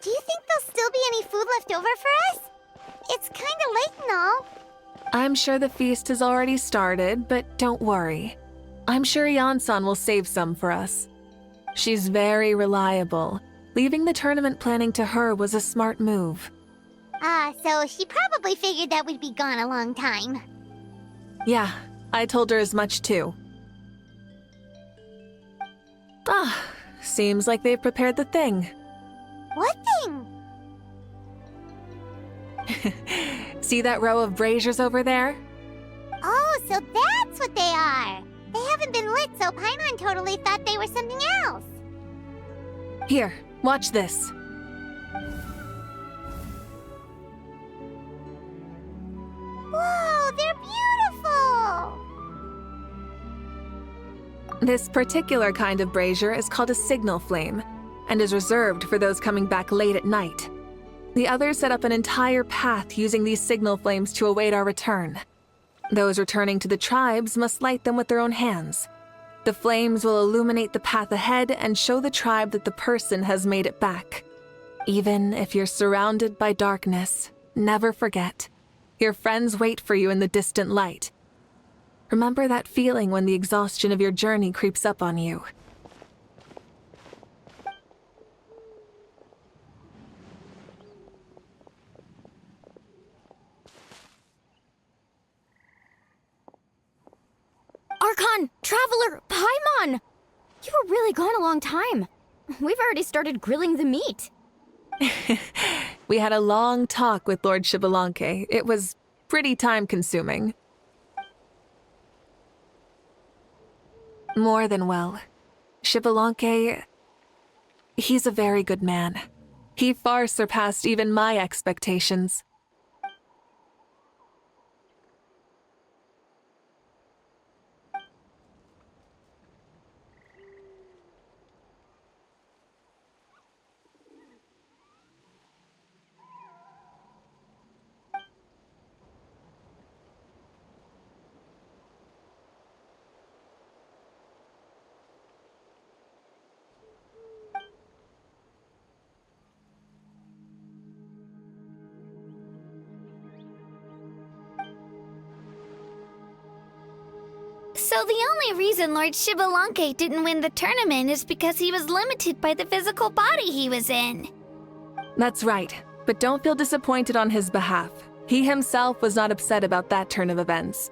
Do you think there'll still be any food left over for us? It's kinda late and all. I'm sure the feast has already started, but don't worry. I'm sure Yan-san will save some for us. She's very reliable. Leaving the tournament planning to her was a smart move. So she probably figured that we'd be gone a long time. Yeah, I told her as much too. Seems like they've prepared the thing. What thing? See that row of braziers over there? Oh, so that's what they are. They haven't been lit, so Paimon totally thought they were something else. Here, watch this. Whoa, they're beautiful! This particular kind of brazier is called a signal flame, and is reserved for those coming back late at night. The others set up an entire path using these signal flames to await our return. Those returning to the tribes must light them with their own hands. The flames will illuminate the path ahead and show the tribe that the person has made it back. Even if you're surrounded by darkness, never forget, your friends wait for you in the distant light. Remember that feeling when the exhaustion of your journey creeps up on you. Archon! Traveler! Paimon! You were really gone a long time. We've already started grilling the meat. We had a long talk with Lord Xbalanque. It was pretty time-consuming. More than well. Xbalanque, he's a very good man. He far surpassed even my expectations. So the only reason Lord Xbalanque didn't win the tournament is because he was limited by the physical body he was in. That's right, but don't feel disappointed on his behalf. He himself was not upset about that turn of events.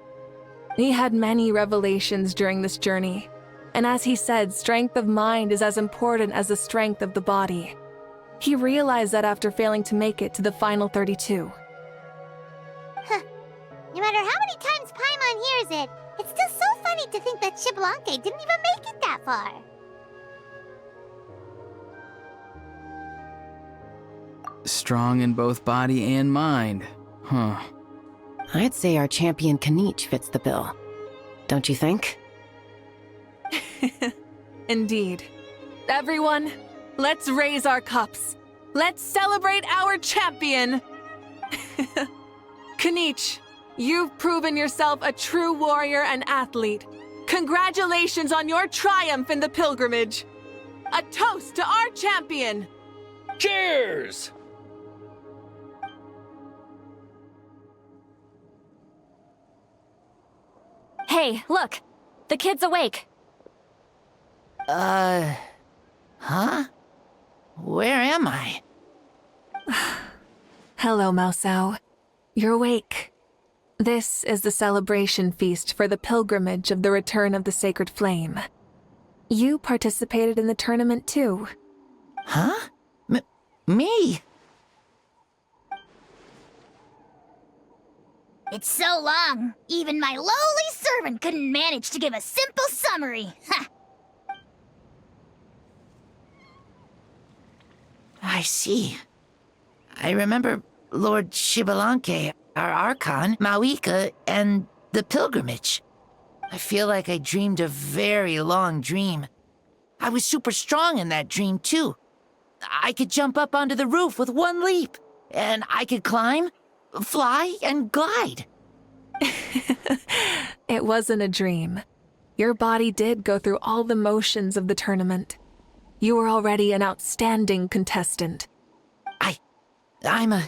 He had many revelations during this journey, and as he said, strength of mind is as important as the strength of the body. He realized that after failing to make it to the final 32. No matter how many times Paimon hears it, it's still so funny to think that Xbalanque didn't even make it that far. Strong in both body and mind, huh? I'd say our champion Kanich fits the bill. Don't you think? Indeed. Everyone, let's raise our cups. Let's celebrate our champion! Kanich, you've proven yourself a true warrior and athlete. Congratulations on your triumph in the pilgrimage. A toast to our champion! Cheers! Hey, look! The kid's awake. Huh? Where am I? Hello, Mao Sao. You're awake. This is the celebration feast for the pilgrimage of the return of the Sacred Flame. You participated in the tournament too. Huh? Me? It's so long, even my lowly servant couldn't manage to give a simple summary. Ha! I see. I remember Lord Shibalanke, our Archon, Mavuika, and the pilgrimage. I feel like I dreamed a very long dream. I was super strong in that dream, too. I could jump up onto the roof with one leap, and I could climb, fly, and glide. It wasn't a dream. Your body did go through all the motions of the tournament. You were already an outstanding contestant. I'm a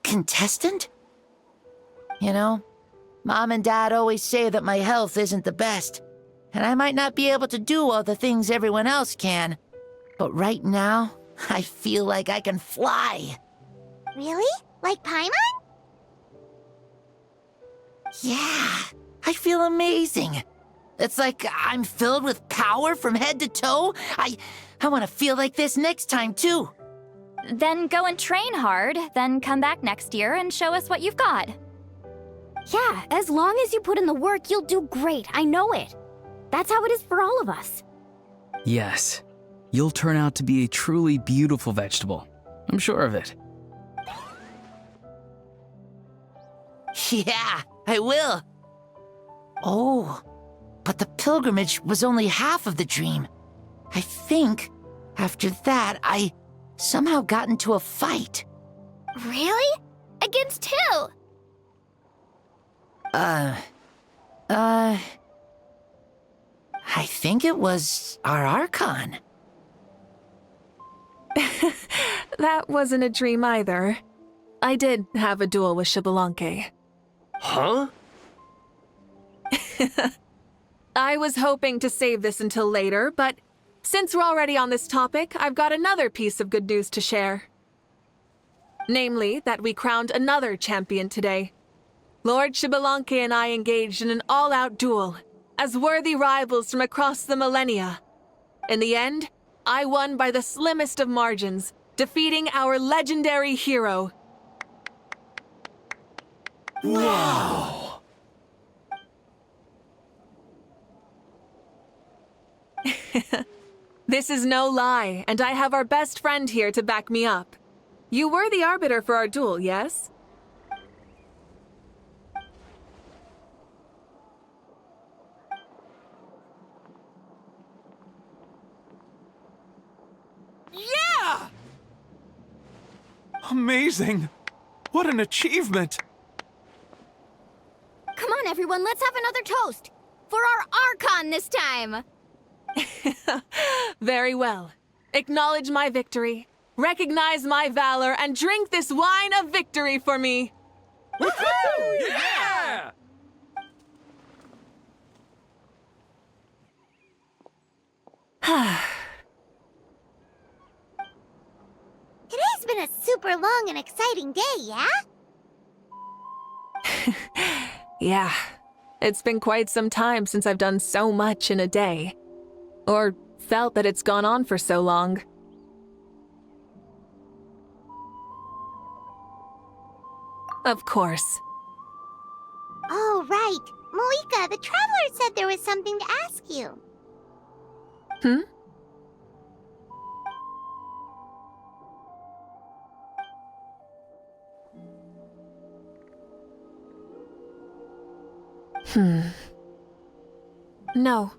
contestant? You know, Mom and Dad always say that my health isn't the best, and I might not be able to do all the things everyone else can. But right now, I feel like I can fly. Really? Like Paimon? Yeah, I feel amazing. It's like I'm filled with power from head to toe. I want to feel like this next time, too. Then go and train hard, then come back next year and show us what you've got. Yeah, as long as you put in the work, you'll do great. I know it. That's how it is for all of us. Yes, you'll turn out to be a truly beautiful vegetable. I'm sure of it. Yeah, I will. Oh, but the pilgrimage was only half of the dream. I think after that, I somehow got into a fight. Really? Against who? I think it was our Archon. That wasn't a dream either. I did have a duel with Shibalanke. Huh? I was hoping to save this until later, but since we're already on this topic, I've got another piece of good news to share. Namely, that we crowned another champion today. Lord Shibalanke and I engaged in an all-out duel, as worthy rivals from across the millennia. In the end, I won by the slimmest of margins, defeating our legendary hero. Wow! This is no lie, and I have our best friend here to back me up. You were the arbiter for our duel, yes? Yeah! Amazing! What an achievement! Come on, everyone, let's have another toast. For our Archon this time! Very well. Acknowledge my victory, recognize my valor, and drink this wine of victory for me. Woohoo! Yeah! Today's been a super long and exciting day, yeah? Yeah, it's been quite some time since I've done so much in a day. Or felt that it's gone on for so long. Of course. Oh, right. Mavuika, the Traveler said there was something to ask you. Hmm? No.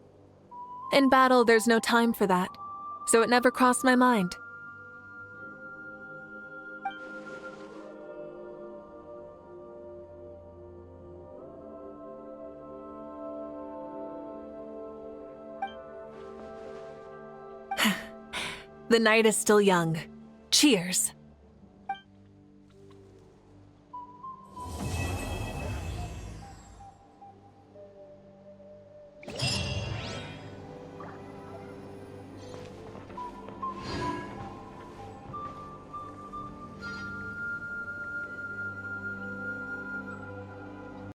In battle, there's no time for that, so it never crossed my mind. The night is still young. Cheers.